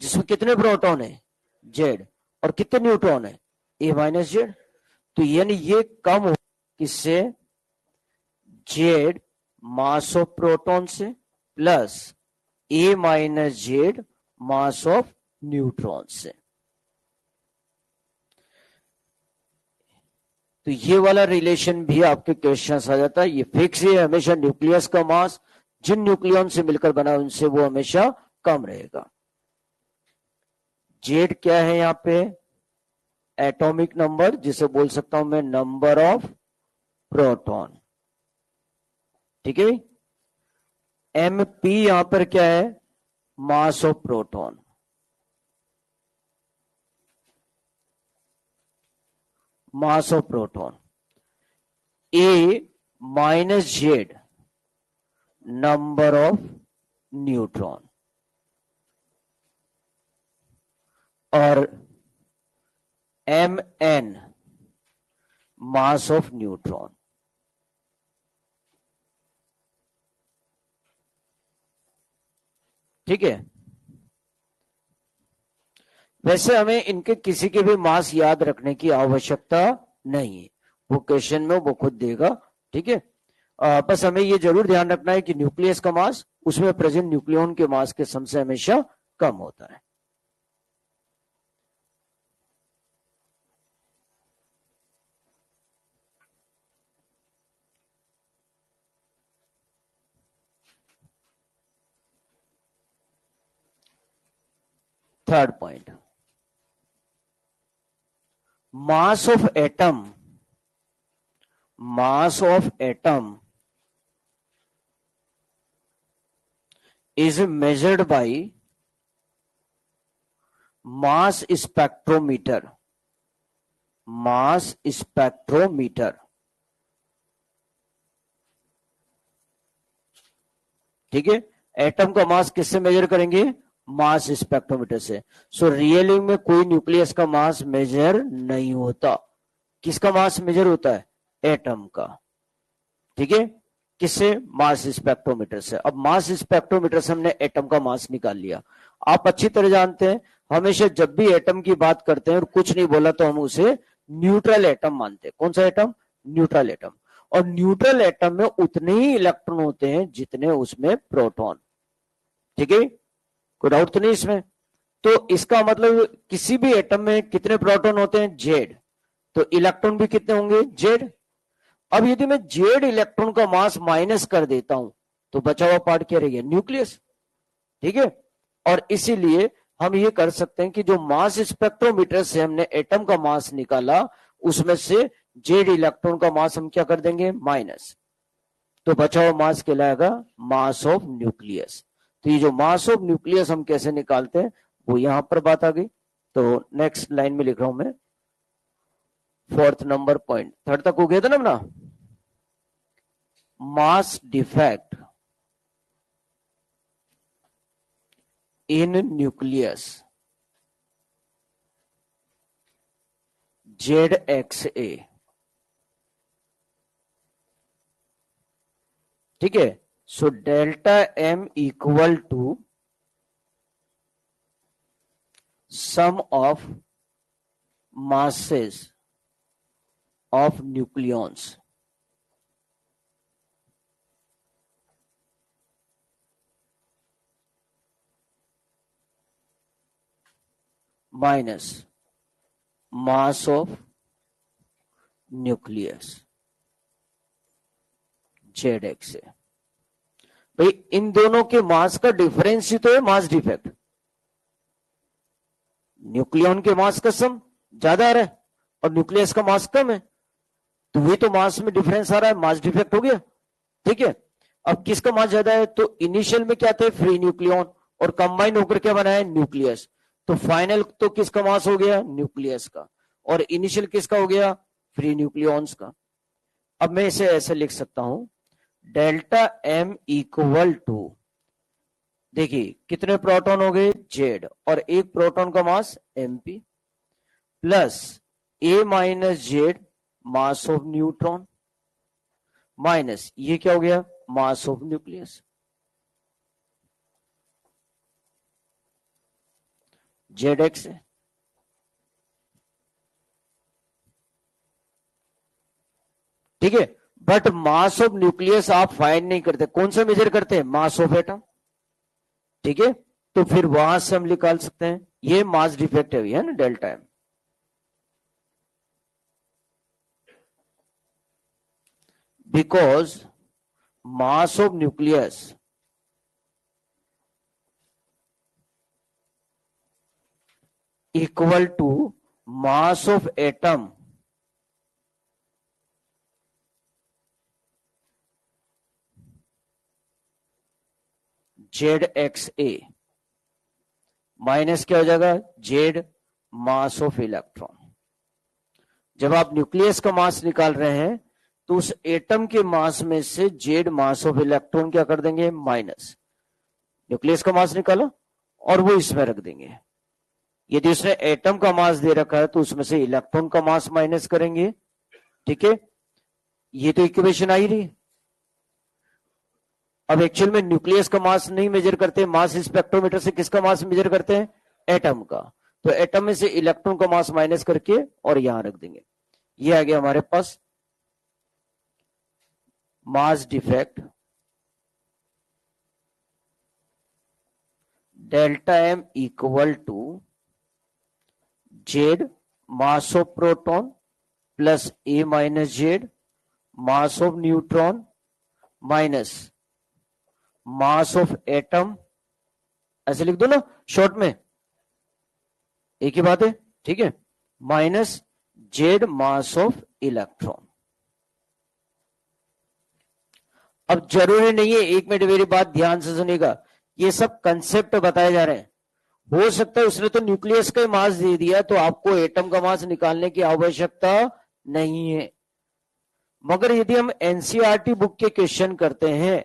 जिसमें कितने प्रोटॉन है, जेड, और कितने न्यूट्रॉन है, ए माइनस जेड। तो यानी ये कम हो किससे, जेड मास ऑफ प्रोटॉन से plus A minus Z mass of neutron से। तो ये वाला रिलेशन भी आपके क्वेश्चन आ जाता है, ये फिक्स है हमेशा, न्यूक्लियस का मास जिन न्यूक्लियन से मिलकर बना उनसे वो हमेशा कम रहेगा। जेड क्या है यहाँ पे? एटॉमिक नंबर, जिसे बोल सकता हूं मैं नंबर ऑफ प्रोटॉन। ठीक है। एम पी यहां पर क्या है? Mass of proton. Mass of proton. A minus Z number of neutron. और M N mass of neutron. ठीक है। वैसे हमें इनके किसी के भी मास याद रखने की आवश्यकता नहीं है, वो क्वेश्चन में वो खुद देगा। ठीक है। बस हमें ये जरूर ध्यान रखना है कि न्यूक्लियस का मास उसमें प्रेजेंट न्यूक्लियन के मास के सम से हमेशा कम होता है। Third point, mass of atom. Mass of atom is measured by mass spectrometer. Mass spectrometer. ठीक है। एटम का मास किससे मेजर करेंगे? मास स्पेक्ट्रोमीटर से। सो रियली में कोई न्यूक्लियस का मास मेजर नहीं होता। किसका मास मेजर होता है? एटम का। ठीक है। किससे? मास स्पेक्ट्रोमीटर से। अब मास स्पेक्ट्रोमीटर से हमने एटम का मास निकाल लिया। आप अच्छी तरह जानते हैं, हमेशा जब भी एटम की बात करते हैं और कुछ नहीं बोला तो हम उसे न्यूट्रल एटम मानते हैं। कौन सा एटम? Neutral atom. और न्यूट्रल एटम में उतने ही इलेक्ट्रॉन होते हैं जितने उसमें प्रोटॉन। ठीक है। कोई डाउट तो नहीं इसमें? तो इसका मतलब किसी भी एटम में कितने प्रोटॉन होते हैं? जेड। तो इलेक्ट्रॉन भी कितने होंगे? जेड। अब यदि मैं जेड इलेक्ट्रॉन का मास माइनस कर देता हूं तो बचा हुआ पार्ट क्या रहेगा? न्यूक्लियस। ठीक है। और इसीलिए हम ये कर सकते हैं कि जो मास स्पेक्ट्रोमीटर से हमने एटम का मास निकाला उसमें से जेड इलेक्ट्रॉन का मास हम क्या कर देंगे? माइनस। तो बचा हुआ मास कहलाएगा मास ऑफ न्यूक्लियस। तो ये जो मास ऑफ न्यूक्लियस हम कैसे निकालते हैं वो यहां पर बात आ गई। तो नेक्स्ट लाइन में लिख रहा हूं मैं, फोर्थ नंबर पॉइंट। थर्ड तक हो गया था ना अपना? Mass defect in nucleus ZXA। ठीक है। So delta M equal to sum of masses of nucleons minus mass of nucleus ZXA। भाई इन दोनों के मास का डिफरेंस ही तो है मास डिफेक्ट। न्यूक्लियन के मास का सम ज्यादा आ रहा है और न्यूक्लियस का मास कम है, तो वही तो मास में डिफरेंस आ रहा है, मास डिफेक्ट हो गया। ठीक है। अब किसका मास ज्यादा है? तो इनिशियल में क्या थे? फ्री न्यूक्लियन, और कंबाइन होकर क्या बनाया? न्यूक्लियस। तो फाइनल तो किसका मास हो गया? न्यूक्लियस का। और इनिशियल किसका हो गया? फ्री न्यूक्लियंस का। अब मैं इसे ऐसे लिख सकता हूं, डेल्टा M इक्वल टू, देखिए कितने प्रोटॉन हो गए? जेड। और एक प्रोटॉन का मास MP plus A minus Z mass of neutron minus ये क्या हो गया? मास ऑफ न्यूक्लियस ZX है। ठीक है। बट मास ऑफ न्यूक्लियस आप फाइंड नहीं करते, कौन सा मेजर करते हैं? मास ऑफ एटम। ठीक है। तो फिर वहां से हम निकाल सकते हैं, ये मास डिफेक्ट है ना, delta M। Because mass of nucleus equal to mass of atom Z X A minus क्या हो जाएगा, जेड मास ऑफ इलेक्ट्रॉन। जब आप न्यूक्लियस का मास निकाल रहे हैं तो उस एटम के मास में से जेड मास ऑफ इलेक्ट्रॉन क्या कर देंगे, माइनस। न्यूक्लियस का मास निकाला और वो इसमें रख देंगे। यदि उसने एटम का मास दे रखा है तो उसमें से इलेक्ट्रॉन का मास माइनस करेंगे। ठीक है, ये तो इक्वेशन आई रही। अब एक्चुअल में न्यूक्लियस का मास नहीं मेजर करते, मास स्पेक्ट्रोमीटर से किसका मास मेजर करते हैं, एटम का। तो एटम में से इलेक्ट्रॉन का मास माइनस करके और यहां रख देंगे। ये आ गया हमारे पास mass defect delta M equal to Z mass of proton plus A minus Z mass of neutron minus mass of atom. ऐसे लिख दो ना शॉर्ट में, एक ही बात है। ठीक है, minus Z mass of electron. अब जरूरी नहीं है, एक मिनट मेरी बात ध्यान से सुनिएगा, ये सब कंसेप्ट बताए जा रहे हैं। हो सकता है उसने तो न्यूक्लियस का मास दे दिया तो आपको एटम का मास निकालने की आवश्यकता नहीं है। मगर यदि हम एनसीईआरटी बुक के क्वेश्चन करते हैं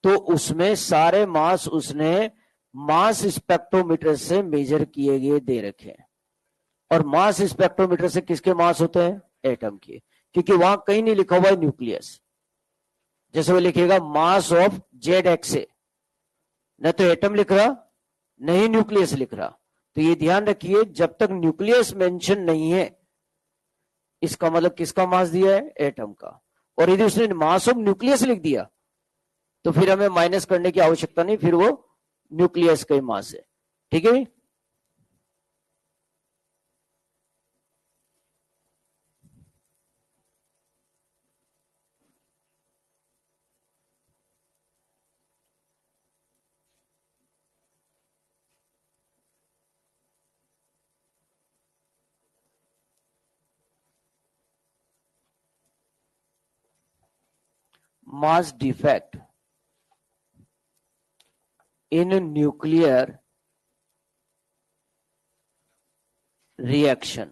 तो उसमें सारे मास उसने मास स्पेक्ट्रोमीटर से मेजर किए गए दे रखे हैं। और मास स्पेक्ट्रोमीटर से किसके मास होते हैं, एटम के, क्योंकि वहां कहीं नहीं लिखा हुआ है न्यूक्लियस। जैसे वो लिखेगा मास ऑफ जेड एक्स ए, न तो एटम लिख रहा नहीं न्यूक्लियस लिख रहा। तो ये ध्यान रखिए, जब तक न्यूक्लियस मेंशन नहीं है इसका मतलब किसका मास दिया है, एटम का। और यदि उसने मास ऑफ न्यूक्लियस लिख दिया तो फिर हमें माइनस करने की आवश्यकता नहीं, फिर वो न्यूक्लियस का ही मास है। ठीक है, mass defect in nuclear reaction।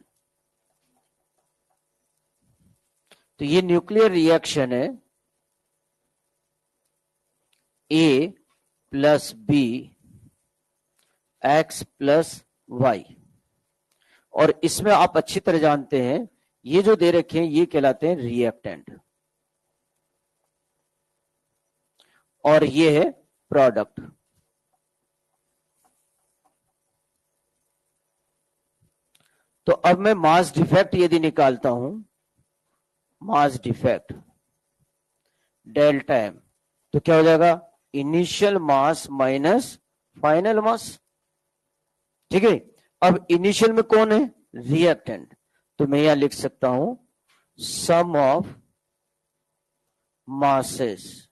तो ये न्यूक्लियर रिएक्शन है A plus B X plus Y. और इसमें आप अच्छी तरह जानते हैं ये जो दे रखे हैं ये कहलाते हैं रिएक्टेंट और ये है प्रोडक्ट। तो अब मैं मास डिफेक्ट यदि निकालता हूं, मास डिफेक्ट डेल्टा एम, तो क्या हो जाएगा, इनिशियल मास माइनस फाइनल मास। ठीक है, अब इनिशियल में कौन है, रिएक्टेंट। तो मैं यहां लिख सकता हूं sum of masses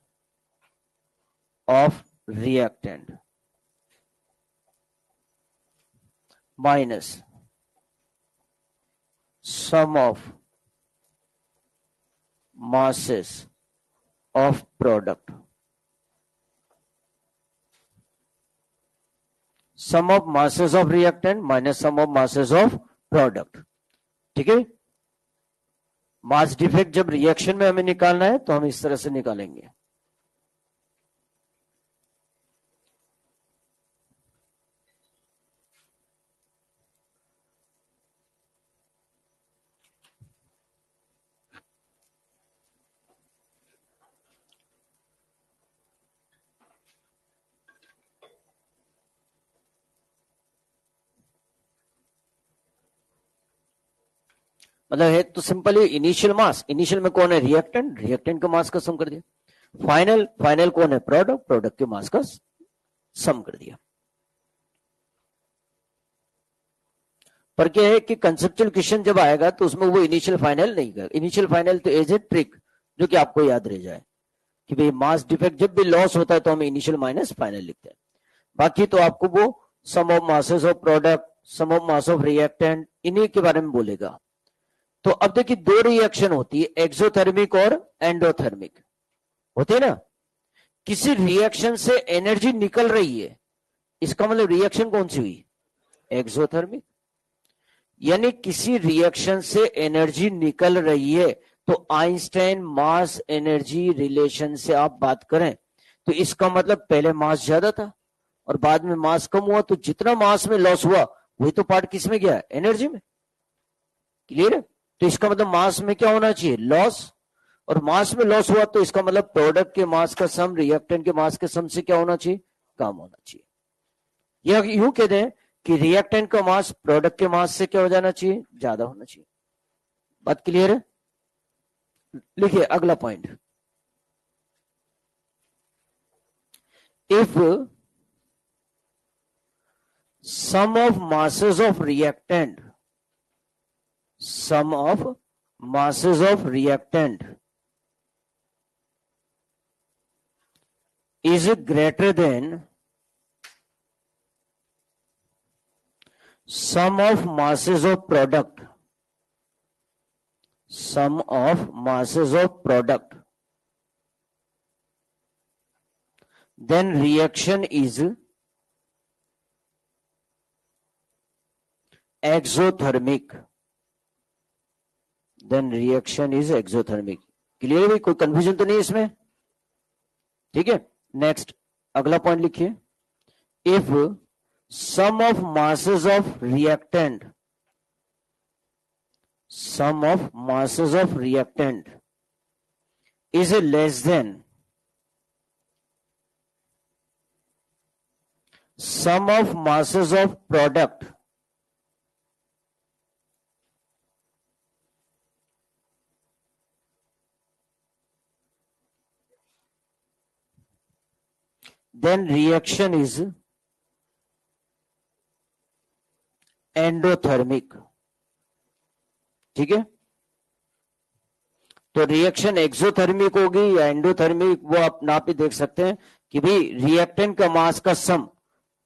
of reactant minus sum of masses of product। sum of masses of reactant minus sum of masses of product। ठीक है, मास डिफेक्ट जब रिएक्शन में हमें निकालना है तो हम इस तरह से निकालेंगे। मतलब है तो सिंपली इनिशियल मास, इनिशियल में कौन है, रिएक्टेंट, रिएक्टेंट का मास का सम कर दिया। फाइनल, फाइनल कौन है, प्रोडक्ट, प्रोडक्ट के मास का सम कर दिया। पर क्या है कि कंसेप्चुअल क्वेश्चन जब आएगा तो उसमें वो इनिशियल फाइनल नहीं कर, इनिशियल फाइनल तो एज ए ट्रिक जो कि आपको याद रह जाए कि भाई मास डिफेक्ट जब भी लॉस होता है तो हम इनिशियल माइनस फाइनल लिखते हैं। बाकी तो आपको वो sum of masses of product, sum of mass of reactant, इन्हीं के बारे में बोलेगा। तो अब देखिए दो रिएक्शन होती है, एक्सोथर्मिक और एंडोथर्मिक होती है ना। किसी रिएक्शन से एनर्जी निकल रही है, इसका मतलब रिएक्शन कौन सी हुई, एक्सोथर्मिक। यानी किसी रिएक्शन से एनर्जी निकल रही है, तो आइंस्टाइन मास एनर्जी रिलेशन से आप बात करें तो इसका मतलब पहले मास ज्यादा था और बाद में मास कम हुआ, तो जितना मास में लॉस हुआ वही तो पार्ट किस में गया, एनर्जी में। क्लियर है? तो इसका मतलब मास में क्या होना चाहिए, लॉस, और मास में लॉस हुआ तो इसका मतलब प्रोडक्ट के मास का सम रिएक्टेंट के मास के सम से क्या होना चाहिए, कम होना चाहिए। या यूं कह दें कि रिएक्टेंट का मास प्रोडक्ट के मास से क्या हो जाना चाहिए, ज्यादा होना चाहिए। बात क्लियर है? लिखिए अगला point, if sum of masses of reactant, sum of masses of reactant is greater than sum of masses of product, sum of masses of product, then reaction is exothermic, then reaction is exothermic। Clear है? कोई कंफ्यूजन तो नहीं इसमें? ठीक है, नेक्स्ट अगला पॉइंट लिखिए, if sum of masses of reactant, sum of masses of reactant is less than sum of masses of product, then reaction is endothermic. ठीक है, तो रिएक्शन एक्सोथर्मिक होगी या एंडोथर्मिक, वो आप नाप ही देख सकते हैं कि भाई रिएक्टेंट का मास का सम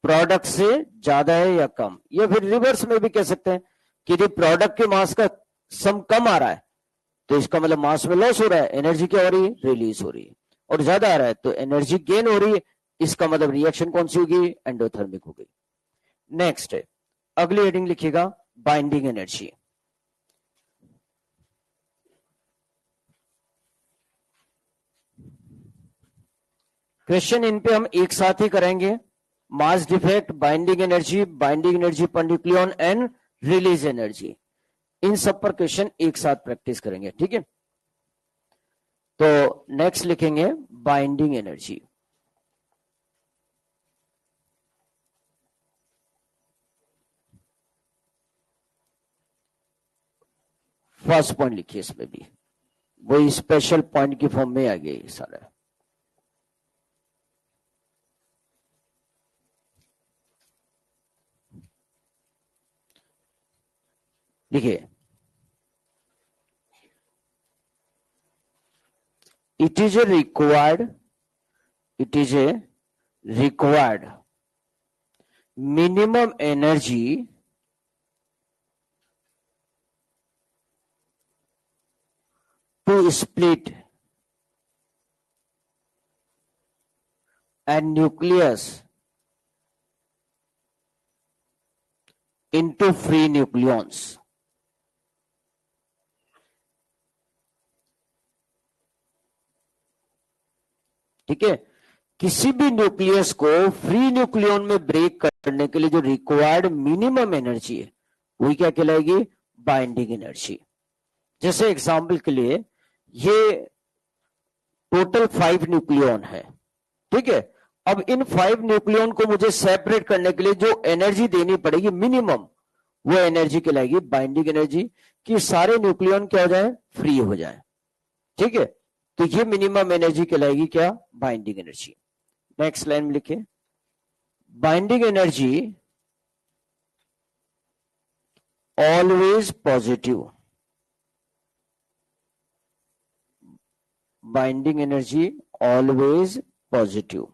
प्रोडक्ट से ज्यादा है या कम, या फिर रिवर्स में भी कह सकते हैं कि यदि प्रोडक्ट के मास का सम कम आ रहा है तो इसका मतलब मास में लॉस हो रहा है, एनर्जी क्या हो रही है, रिलीज हो रही है, और ज्यादा आ रहा है तो एनर्जी गेन हो रही है, इसका मतलब रिएक्शन कौन सी होगी, एंडोथर्मिक हो गई। नेक्स्ट है, अगली हेडिंग लिखिएगा, बाइंडिंग एनर्जी। क्वेश्चन इन पे हम एक साथ ही करेंगे, mass defect, binding energy per nucleon and release energy, इन सब पर क्वेश्चन एक साथ प्रैक्टिस करेंगे। ठीक है, तो नेक्स्ट लिखेंगे बाइंडिंग एनर्जी। फर्स्ट पॉइंट लिखिए, इसमें भी वही स्पेशल पॉइंट की फॉर्म में आ गई सारा। देखिए, it is a required minimum energy to split a nucleus into free nucleons। ठीक है, किसी भी न्यूक्लियस को फ्री न्यूक्लियन में ब्रेक करने के लिए जो रिक्वायर्ड मिनिमम एनर्जी है वही क्या कहलाएगी, बाइंडिंग एनर्जी। जैसे एग्जांपल के लिए ये टोटल 5 न्यूक्लियन है, ठीक है, अब इन 5 न्यूक्लियन को मुझे सेपरेट करने के लिए जो एनर्जी देनी पड़ेगी मिनिमम, वो एनर्जी कहलाएगी बाइंडिंग एनर्जी, कि सारे न्यूक्लियन क्या हो जाए, फ्री हो जाए। ठीक है, तो ये मिनिमम एनर्जी कहलाएगी क्या, बाइंडिंग एनर्जी। नेक्स्ट लाइन में लिखिए, binding energy always positive, binding energy always positive,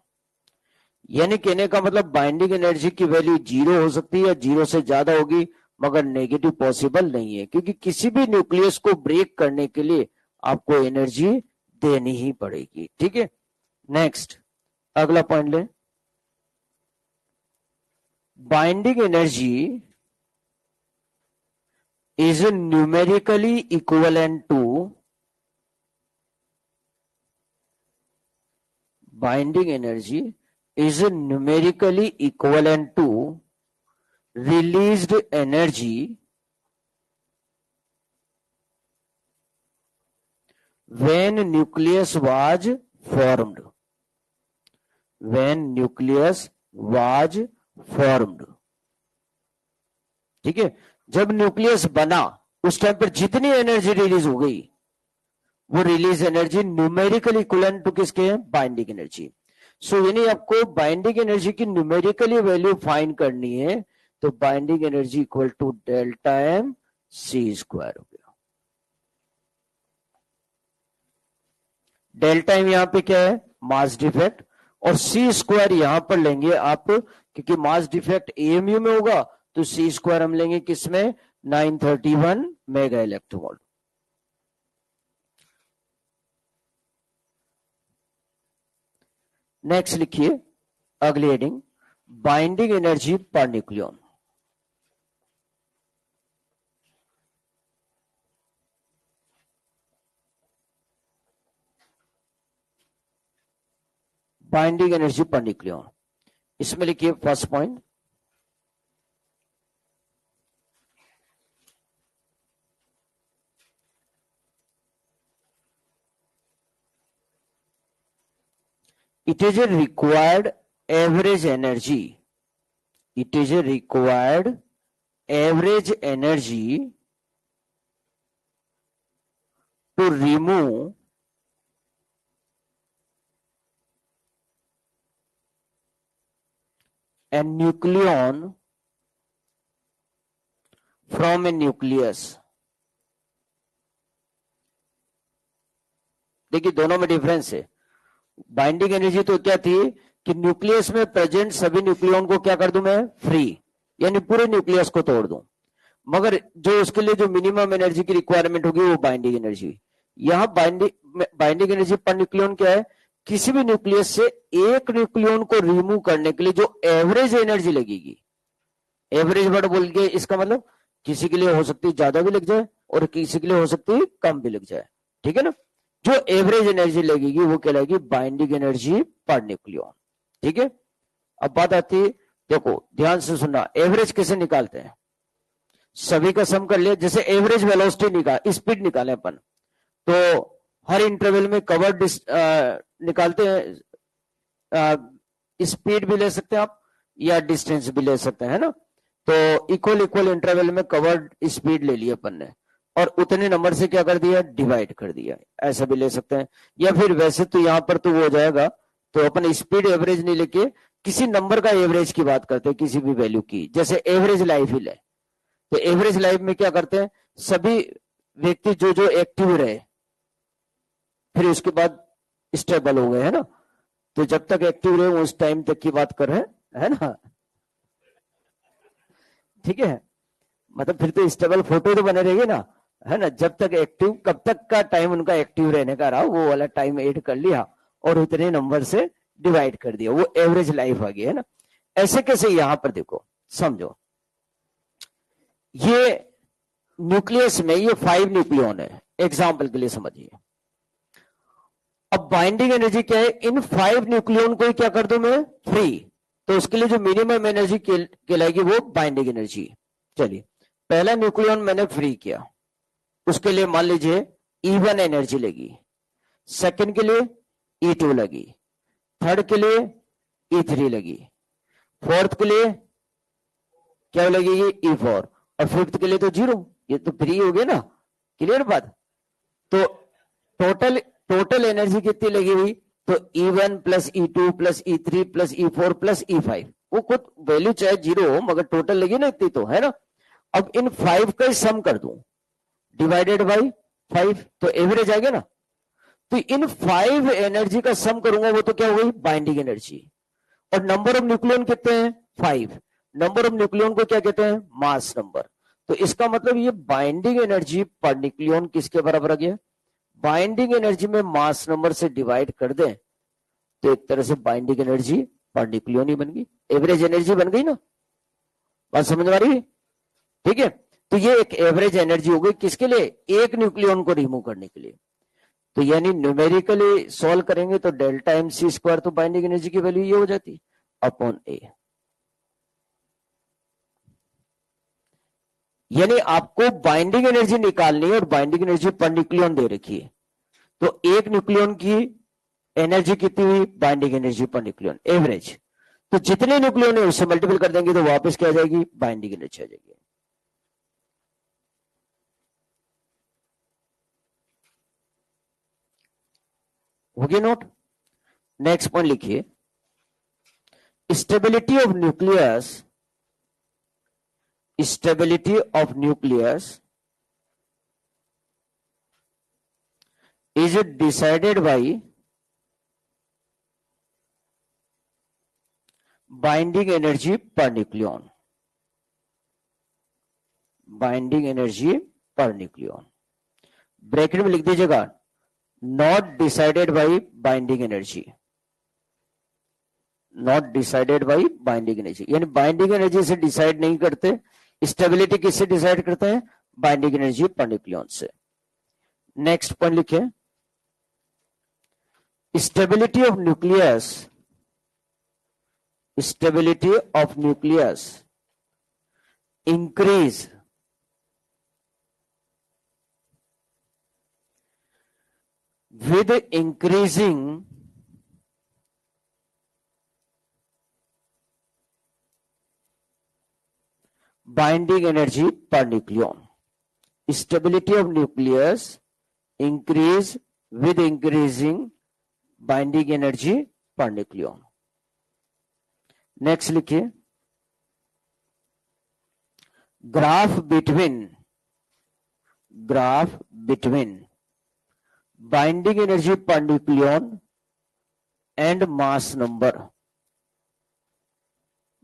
यानी कहने का मतलब बाइंडिंग एनर्जी की वैल्यू 0 हो सकती है या 0 से ज्यादा होगी, मगर नेगेटिव पॉसिबल नहीं है, क्योंकि किसी भी न्यूक्लियस को ब्रेक करने के लिए आपको एनर्जी देनी ही पड़ेगी। ठीक है, नेक्स्ट अगला पॉइंट ले, binding energy is numerically equivalent to binding energy is numerically equivalent to released energy when nucleus was formed, when nucleus was formed। ठीक है, जब न्यूक्लियस बना उस टाइम पर जितनी एनर्जी रिलीज हो गई वो release energy numerically equivalent to किसके है, बाइंडिंग एनर्जी। सो यानी आपको बाइंडिंग एनर्जी की न्यूमेरिकली वैल्यू फाइंड करनी है, तो binding energy equal to delta M C square हो गया। डेल्टा एम यहां पे क्या है, मास डिफेक्ट, और सी स्क्वायर यहां पर लेंगे आप, क्योंकि मास डिफेक्ट एएमयू में होगा, तो सी स्क्वायर हम लेंगे किसमें, 931 मेगा इलेक्ट्रोवोल्ट। नेक्स्ट लिखिए अगली heading, binding energy per nucleon. Binding energy per nucleon, इसमें लिखिए first point, it is a required average energy, it is a required average energy to remove a nucleon from a nucleus। देखिए दोनों में डिफरेंस है। बाइंडिंग एनर्जी तो क्या थी कि न्यूक्लियस में प्रेजेंट सभी न्यूक्लियन को क्या कर दूं मैं, फ्री, यानी पूरे न्यूक्लियस को तोड़ दूं, मगर जो उसके लिए जो मिनिमम एनर्जी की रिक्वायरमेंट होगी वो बाइंडिंग एनर्जी। यहां बाइंडिंग एनर्जी पर न्यूक्लियन क्या है, किसी भी न्यूक्लियस से एक न्यूक्लियन को रिमूव करने के लिए जो एवरेज एनर्जी लगेगी, एवरेज वर्ड बोल के इसका मतलब किसी के लिए हो सकती है ज्यादा भी लग जाए और किसी के लिए हो सकती है कम भी लग जाए। ठीक है ना, जो एवरेज एनर्जी लगेगी वो कहलाएगी बाइंडिंग एनर्जी पर न्यूक्लियन। ठीक है, अब बात आती है, देखो ध्यान से सुनना, एवरेज कैसे निकालते हैं, सभी का सम कर लिया, जैसे एवरेज वेलोसिटी स्पीड निकाले अपन, तो हर इंटरवल में कवर्ड निकालते हैं, स्पीड भी ले सकते हैं आप या डिस्टेंस भी ले सकते हैं, है ना। तो इक्वल इंटरवल में कवर्ड स्पीड ले लिया अपन ने और उतने नंबर से क्या कर दिया, डिवाइड कर दिया, ऐसा भी ले सकते हैं। या फिर वैसे तो यहां पर तो वो हो जाएगा, तो अपन स्पीड एवरेज नहीं लेके किसी नंबर का एवरेज की बात करते हैं, किसी भी वैल्यू की, जैसे एवरेज लाइफ ही ले। तो एवरेज लाइफ में क्या करते हैं, सभी व्यक्ति जो जो एक्टिव रहे फिर उसके बाद स्टेबल हो गए, है ना। तो जब तक एक्टिव रहे उस टाइम तक की बात कर रहे हैं, है ना। ठीक है, मतलब फिर तो स्टेबल फोटो तो बने रहेगी ना, है ना। जब तक एक्टिव, कब तक का टाइम उनका एक्टिव रहने का रहा वो वाला टाइम ऐड कर लिया और उतने नंबर से डिवाइड कर दिया, वो एवरेज लाइफ आ गई, है ना। ऐसे कैसे, यहां पर देखो समझो, ये न्यूक्लियस में ये 5 न्यूक्लियन है, एग्जाम्पल के लिए समझिए। अब बाइंडिंग एनर्जी क्या है, इन 5 न्यूक्लियन को क्या कर दूं मैं, फ्री, तो उसके लिए जो मिनिमम एनर्जी कहलाएगी वो बाइंडिंग एनर्जी। चलिए पहला न्यूक्लियन मैंने फ्री किया, उसके लिए मान लीजिए E1 एनर्जी लगी, सेकंड के लिए E2 लगी, थर्ड के लिए E3 लगी, फोर्थ के लिए क्या लगेगी, E4, और फिफ्थ के लिए तो 0, ये तो फ्री हो गया ना, क्लियर बात। तो टोटल एनर्जी कितनी लगी हुई, तो E1 plus E2 plus E3 plus E4 plus E5, वो खुद वैल्यू चाहे 0 हो मगर टोटल लगी ना इतनी, तो है ना। अब इन 5 का सम कर दूं डिवाइडेड बाई 5, तो एवरेज आ गया ना। तो इन 5 एनर्जी का सम करूंगा वो तो क्या हो गई, बाइंडिंग एनर्जी। और नंबर ऑफ न्यूक्लियन कितने हैं? 5। नंबर ऑफ न्यूक्लियन को क्या कहते हैं? मास नंबर। तो इसका मतलब ये बाइंडिंग एनर्जी पर न्यूक्लियन किसके बराबर आ गया? बाइंडिंग एनर्जी में मास नंबर से डिवाइड कर दें तो एक तरह से बाइंडिंग एनर्जी पर न्यूक्लियन ही बन गई, एवरेज एनर्जी बन गई ना। बात समझ में आ रही है? ठीक है, तो ये एक एवरेज एनर्जी हो गई किसके लिए? एक न्यूक्लियन को रिमूव करने के लिए। तो यानी न्यूमेरिकली सॉल्व करेंगे तो डेल्टा एम सी स्क्वायर, तो बाइंडिंग एनर्जी की वैल्यू ये हो जाती अपॉन ए। यानी आपको बाइंडिंग एनर्जी निकालनी है और बाइंडिंग एनर्जी पर न्यूक्लियन दे रखी है। तो एक न्यूक्लियन की एनर्जी कितनी हुई? Binding energy per nucleon average. तो जितने न्यूक्लियन है उससे मल्टीपल कर देंगे तो वापस क्या आ जाएगी? बाइंडिंग एनर्जी आ जाएगी। हो गया नोट? नेक्स्ट पॉइंट लिखिए, stability of nucleus, stability of nucleus is decided by binding energy per nucleon, binding energy per nucleon. Bracket में लिख दीजिएगा not decided by binding energy, not decided by binding energy, यानी बाइंडिंग एनर्जी से डिसाइड नहीं करते। स्टेबिलिटी किससे डिसाइड करते हैं? बाइंडिंग एनर्जी पर न्यूक्लियन से। नेक्स्ट पॉइंट लिखिए, stability of nucleus, stability of nucleus increase with increasing binding energy per nucleon. Stability of nucleus increase with increasing binding energy per nucleon. Next लिखिए, graph between binding energy per nucleon and mass number,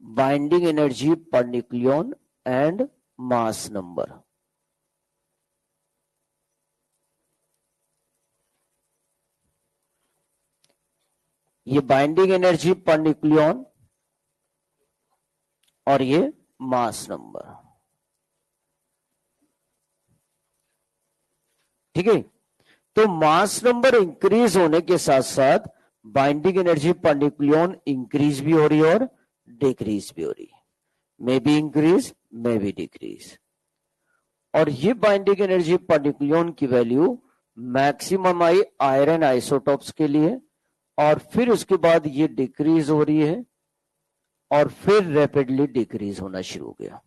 binding energy per nucleon and mass number. ये बाइंडिंग एनर्जी पर न्यूक्लियन और ये मास नंबर। ठीक है, तो मास नंबर इंक्रीज होने के साथ साथ binding energy per nucleon increase भी हो रही है और डिक्रीज भी हो रही है, may be increase may be decrease. और ये बाइंडिंग एनर्जी पर न्यूक्लियन की value maximum I iron isotopes के लिए, और फिर उसके बाद ये डिक्रीज हो रही है और फिर रैपिडली डिक्रीज होना शुरू हो गया।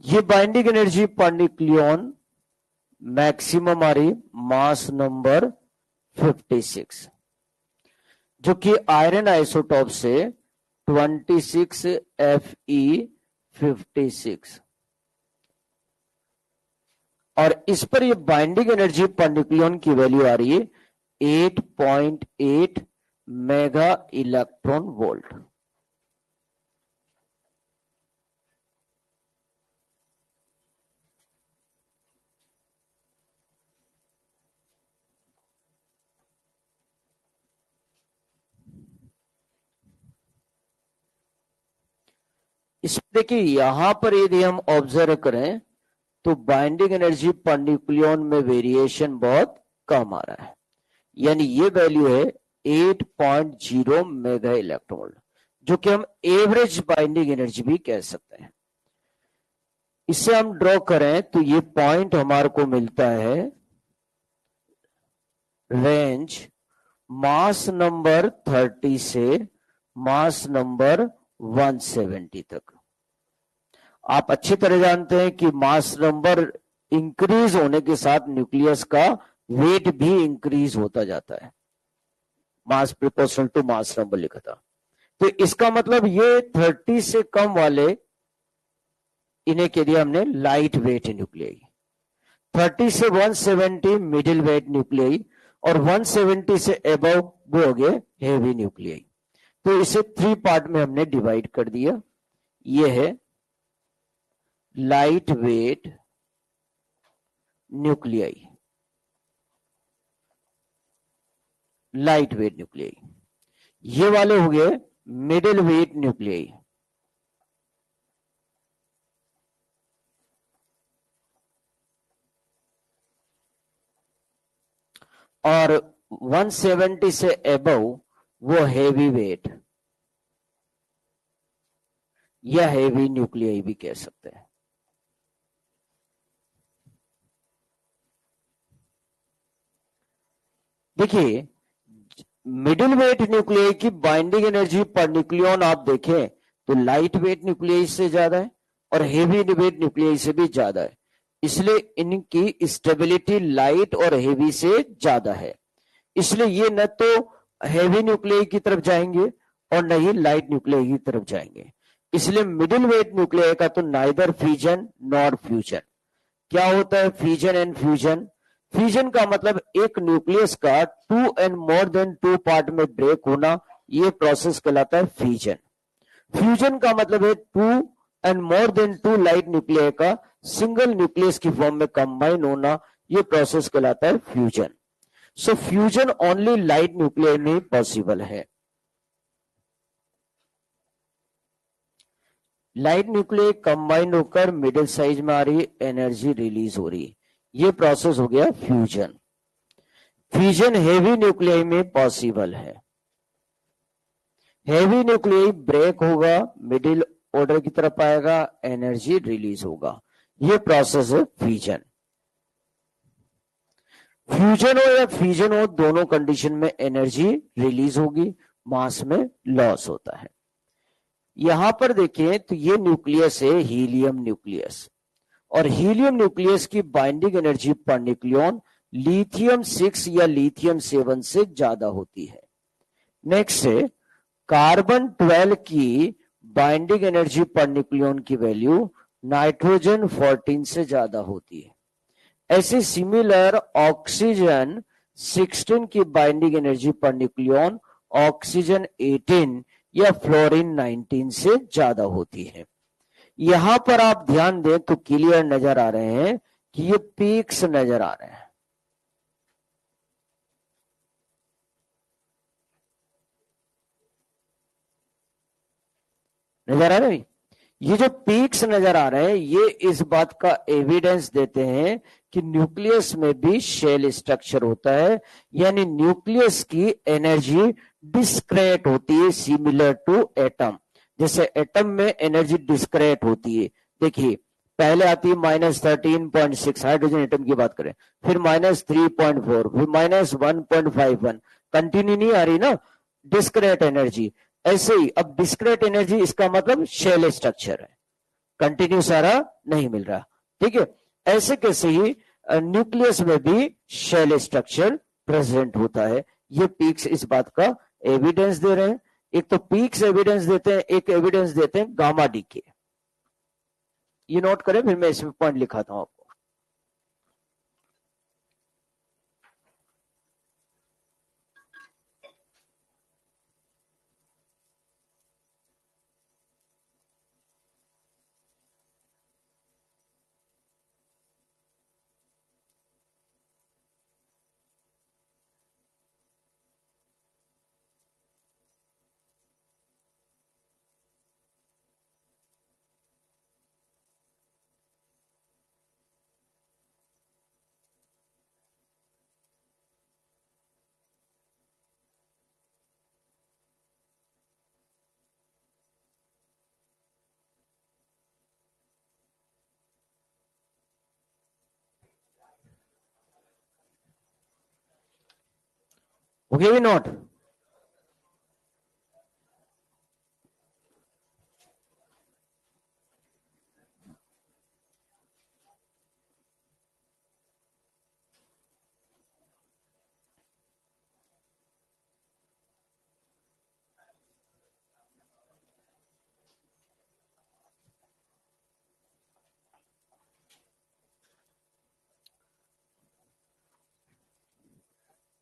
ये binding energy per nucleon maximum आ रही मास नंबर 56, जो कि आयरन आइसोटॉप से 26Fe56, और इस पर ये बाइंडिंग एनर्जी पर न्यूक्लियन की वैल्यू आ रही है 8.8 मेगा इलेक्ट्रॉन वोल्ट। इस देखिए यहां पर यदि हम ऑब्जर्व करें तो बाइंडिंग एनर्जी पर न्यूक्लियन में वेरिएशन बहुत कम आ रहा है, यानी ये वैल्यू है 8.0 मेगा इलेक्ट्रॉन वोल्ट, जो कि हम एवरेज बाइंडिंग एनर्जी भी कह सकते हैं। इसे हम ड्रॉ करें तो ये पॉइंट हमारे को मिलता है रेंज मास नंबर 30 से मास नंबर 170 तक। आप अच्छी तरह जानते हैं कि मास नंबर इंक्रीज होने के साथ न्यूक्लियस का वेट भी इंक्रीज होता जाता है, मास प्रोपोर्शनल टू मास नंबर लिखा था। तो इसका मतलब ये 30 से कम वाले इन्हें कह दिया हमने लाइट वेट न्यूक्लियाई, 30 से 170 मिडिल वेट न्यूक्लियाई, और 170 से अबव वो हो गए हेवी न्यूक्लियाई। तो इसे 3 पार्ट में हमने डिवाइड कर दिया। ये है light weight nuclei, light weight nuclei. ये वाले हो गए मिडिल वेट न्यूक्लियाई। और 170 से एबव वो हेवी वेट या हेवी न्यूक्लियाई भी कह सकते हैं। देखिए, मिडिल वेट न्यूक्लियाई की बाइंडिंग एनर्जी पर न्यूक्लियन आप देखें तो लाइट वेट न्यूक्लियाई से ज्यादा है और हेवी वेट न्यूक्लियाई से भी ज्यादा है। इसलिए इनकी स्टेबिलिटी लाइट और हेवी से ज्यादा है। इसलिए ये न तो हेवी न्यूक्लियाई की तरफ जाएंगे और न ही लाइट न्यूक्लियाई की तरफ जाएंगे। इसलिए मिडिल वेट न्यूक्लियाई का तो नाइदर फ्यूजन नॉर फ्यूजन। क्या होता है फ्यूजन एंड फ्यूजन? फ्यूजन का मतलब एक न्यूक्लियस का 2 एंड मोर देन 2 पार्ट में ब्रेक होना, ये प्रोसेस कहलाता है फ्यूजन। फ्यूजन का मतलब है 2 and more than 2 light nuclei का सिंगल न्यूक्लियस की फॉर्म में कंबाइन होना, ये प्रोसेस कहलाता है फ्यूजन। सो फ्यूजन ओनली लाइट न्यूक्लियाई में पॉसिबल है। लाइट न्यूक्लियाई कंबाइन होकर मिडिल साइज में आ रही, एनर्जी रिलीज हो रही, ये प्रोसेस हो गया फ्यूजन। फ्यूजन हेवी न्यूक्लियाई में पॉसिबल है। हेवी न्यूक्लियाई ब्रेक होगा, मिडिल ऑर्डर की तरफ आएगा, एनर्जी रिलीज होगा, ये प्रोसेस है फ्यूजन। फ्यूजन हो या फ्यूजन हो, दोनों कंडीशन में एनर्जी रिलीज होगी, मास में लॉस होता है। यहां पर देखें तो ये न्यूक्लियस है हीलियम न्यूक्लियस, और हीलियम न्यूक्लियस की binding energy per nucleon lithium 6 या लिथियम 7 से ज्यादा होती है। नेक्स्ट है कार्बन 12 की बाइंडिंग एनर्जी पर न्यूक्लियन की वैल्यू नाइट्रोजन 14 से ज्यादा होती है। ऐसे सिमिलर ऑक्सीजन 16 की binding energy per nucleon oxygen 18 या फ्लोरीन 19 से ज्यादा होती है। यहां पर आप ध्यान दें तो क्लियर नजर आ रहे हैं कि ये पीक्स नजर आ रहे हैं। नजर आ रहे हैं? ये जो पीक्स नजर आ रहे हैं ये इस बात का एविडेंस देते हैं कि न्यूक्लियस में भी शेल स्ट्रक्चर होता है, यानी न्यूक्लियस की एनर्जी डिस्क्रेट होती है सिमिलर टू एटम। जैसे एटम में एनर्जी डिस्क्रेट होती है, देखिए पहले आती है -13.6 हाइड्रोजन एटम की बात करें, फिर -3.4, फिर -1.51, कंटिन्यू नहीं आ रही ना डिस्क्रेट एनर्जी। ऐसे ही अब डिस्क्रेट एनर्जी इसका मतलब शेल स्ट्रक्चर है, कंटिन्यू सारा नहीं मिल रहा, ठीक है। ऐसे कैसे ही न्यूक्लियस में भी शेल स्ट्रक्चर प्रेजेंट होता है। ये पीक्स इस बात का एविडेंस दे रहे हैं। एक तो पीक्स एविडेंस देते हैं, एक एविडेंस देते हैं गामा डीके। ये नोट करें, फिर मैं इसमें पॉइंट लिखाता हूं आपको। ओके भी नोट।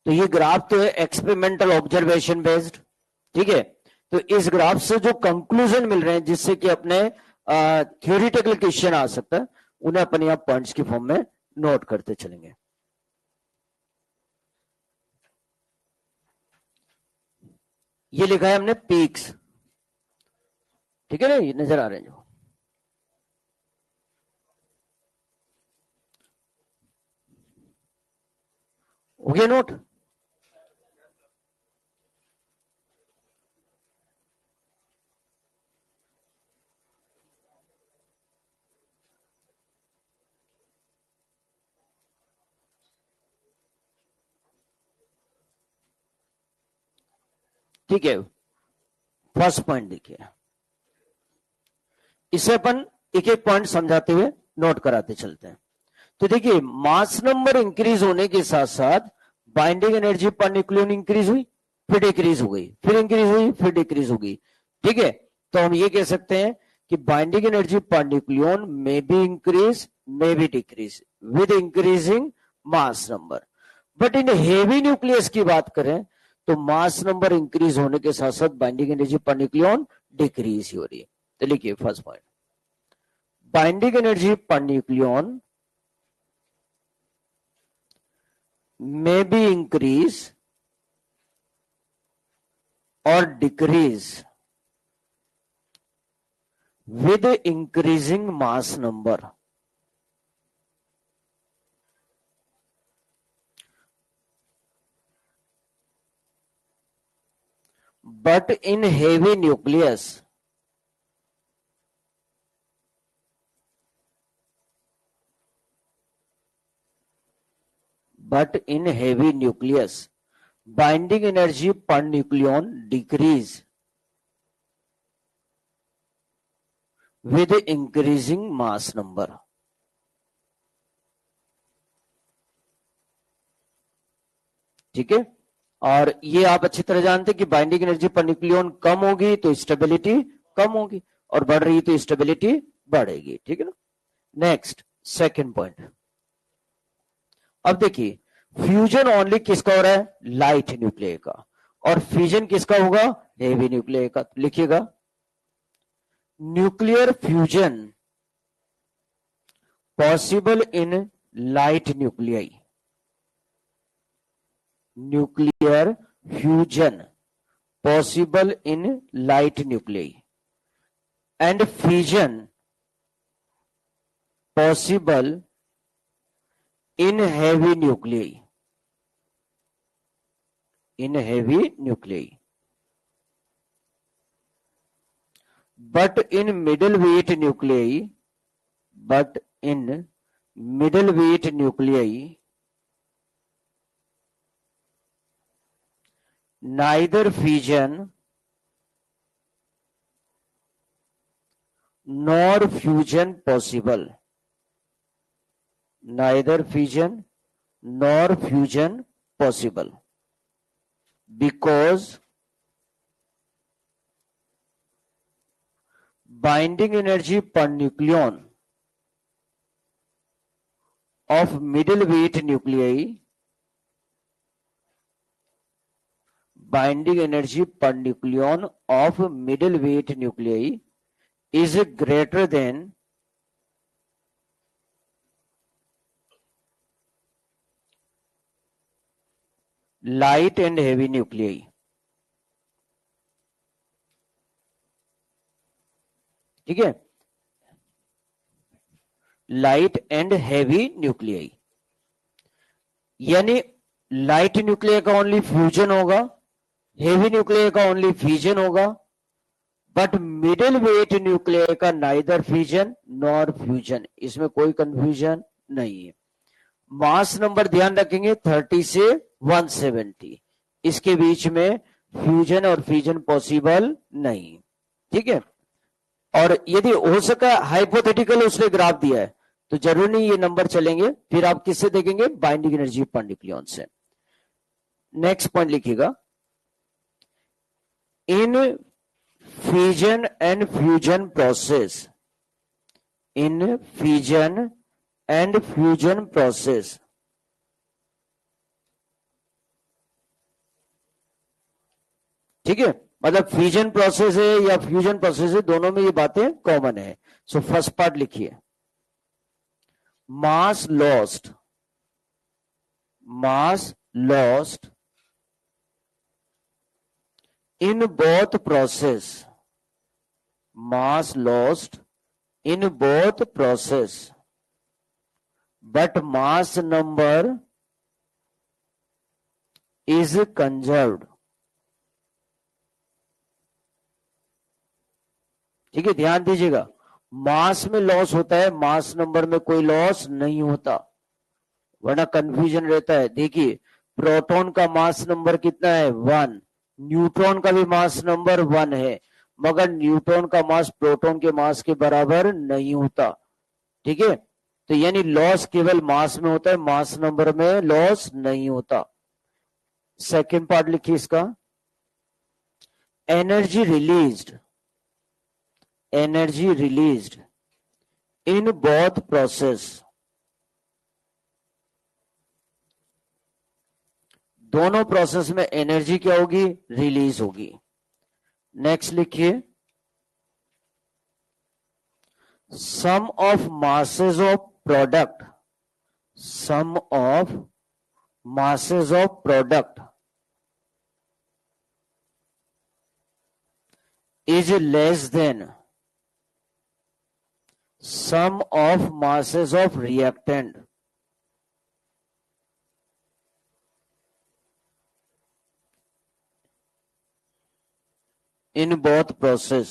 तो ये ग्राफ तो है एक्सपेरिमेंटल ऑब्जर्वेशन बेस्ड, ठीक है। तो इस ग्राफ से जो कंक्लूजन मिल रहे हैं जिससे कि अपने थ्योरेटिकल क्वेश्चन आ सकता है, उन्हें अपन यहां पॉइंट्स की फॉर्म में नोट करते चलेंगे। ये लिखा है हमने पीक्स, ठीक है ना, ये नजर आ रहे हैं जो। हो गया नोट? ठीक है, फर्स्ट पॉइंट देखिए, इसे अपन एक एक पॉइंट समझाते हुए नोट कराते चलते हैं। तो देखिए, मास नंबर इंक्रीज होने के साथ साथ binding energy per nucleon increase हुई, फिर डिक्रीज हो गई, फिर इंक्रीज हुई, फिर डिक्रीज हो गई। ठीक है, तो हम ये कह सकते हैं कि binding energy per nucleon may be increase, may be decrease with increasing mass number. But in heavy nucleus की बात करें तो मास नंबर इंक्रीज होने के साथ साथ binding energy per nucleon decrease ही हो रही है। तो लिखिए first point, binding energy per nucleon may be increase or decrease with increasing mass number. But in heavy nucleus, binding energy per nucleon decrease with increasing mass number. ठीक है, और ये आप अच्छी तरह जानते हैं कि बाइंडिंग एनर्जी पर न्यूक्लियन कम होगी तो स्टेबिलिटी कम होगी, और बढ़ रही तो स्टेबिलिटी बढ़ेगी। ठीक है ना। नेक्स्ट सेकंड पॉइंट, अब देखिए, फ्यूजन ओनली किसका हो रहा है? लाइट न्यूक्लियर का, और फ्यूजन किसका होगा? हेवी न्यूक्लियर का। लिखिएगा, nuclear fusion possible in light nuclei. Nuclear fusion possible in light nuclei and fusion possible in heavy nuclei, in heavy nuclei, but in middleweight nuclei, but in middleweight nuclei neither fission nor fusion possible, neither fission nor fusion possible, because binding energy per nucleon of middleweight nuclei, binding energy per nucleon of middleweight nuclei is greater than light and heavy nuclei. ठीक है, लाइट एंड हेवी न्यूक्लियाई, यानी लाइट न्यूक्लियर का ओनली फ्यूजन होगा, हेवी न्यूक्लियर का ओनली फ्यूजन होगा, बट मिडिल वेट न्यूक्लियर का नाइदर फ्यूजन नॉर फ्यूजन। इसमें कोई कंफ्यूजन नहीं है। मास नंबर ध्यान रखेंगे 30 से 170, इसके बीच में फ्यूजन और फ्यूजन पॉसिबल नहीं। ठीक है, और यदि हो सका हाइपोथेटिकल उसने ग्राफ दिया है तो जरूर नहीं ये नंबर चलेंगे, फिर आप किससे देखेंगे? बाइंडिंग एनर्जी पर न्यूक्लियन से। नेक्स्ट पॉइंट लिखिएगा, इन fission and fusion process, in fission and fusion process, ठीक है, मतलब फ्यूजन प्रोसेस है या फ्यूजन प्रोसेस है, दोनों में ये बातें कॉमन है। सो फर्स्ट पार्ट लिखिए, mass lost, mass lost in both process, mass lost in both process, but mass number is conserved। ठीक है, ध्यान दीजिएगा, मास में लॉस होता है, मास नंबर में कोई लॉस नहीं होता, वरना कंफ्यूजन रहता है। देखिए, प्रोटॉन का मास नंबर कितना है 1, न्यूट्रॉन का भी मास नंबर 1 है, मगर न्यूट्रॉन का मास प्रोटॉन के मास के बराबर नहीं होता। ठीक है, तो यानी लॉस केवल मास में होता है, मास नंबर में लॉस नहीं होता। सेकंड पार्ट लिखिए इसका, energy released, energy released in both process, दोनों प्रोसेस में एनर्जी क्या होगी, रिलीज होगी। नेक्स्ट लिखिए, sum of masses of product, sum of masses of product is less than sum of masses of reactant, in both process,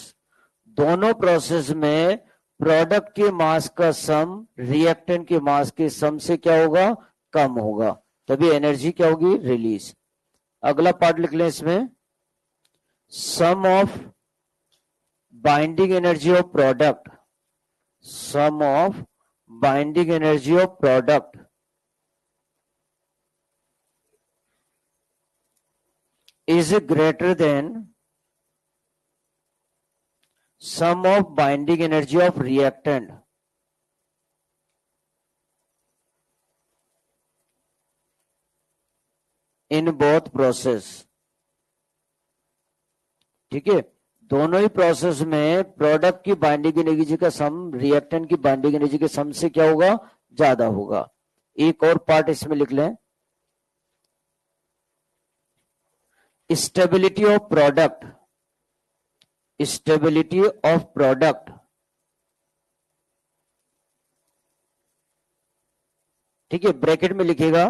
दोनों प्रोसेस में प्रोडक्ट के मास का सम रिएक्टेंट के मास के सम से क्या होगा, कम होगा, तभी एनर्जी क्या होगी, रिलीज। अगला पार्ट लिख लें इसमें, sum of binding energy of product, sum of binding energy of product is greater than sum of binding energy of reactant, in both process। ठीक है, दोनों ही प्रोसेस में प्रोडक्ट की बाइंडिंग एनर्जी का सम रिएक्टेंट की बाइंडिंग एनर्जी के सम से क्या होगा, ज्यादा होगा। एक और पार्ट इसमें लिख लें, stability of product, stability of product, ठीक है, ब्रैकेट में लिखेगा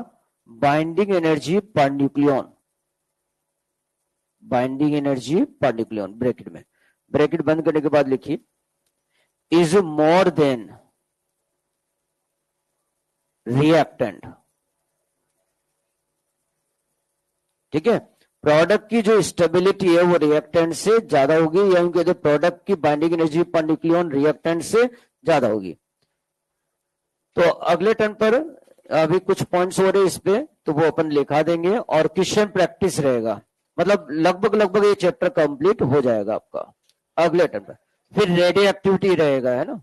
binding energy per nucleon, binding energy per nucleon, bracket में, ब्रैकेट बंद करने के बाद लिखिए, इज मोर देन रिएक्टेंट। ठीक है, प्रोडक्ट की जो स्टेबिलिटी है वो रिएक्टेंट से ज्यादा होगी, या यूं कहते प्रोडक्ट की binding energy per nucleon reactant से ज्यादा होगी। तो अगले टर्न पर अभी कुछ पॉइंट्स हो रहे इस पे, तो वो अपन लिखा देंगे और क्वेश्चन प्रैक्टिस रहेगा, मतलब लगभग ये चैप्टर कंप्लीट हो जाएगा आपका अगले टर्न पर। फिर रेडियो एक्टिविटी रहेगा, है ना।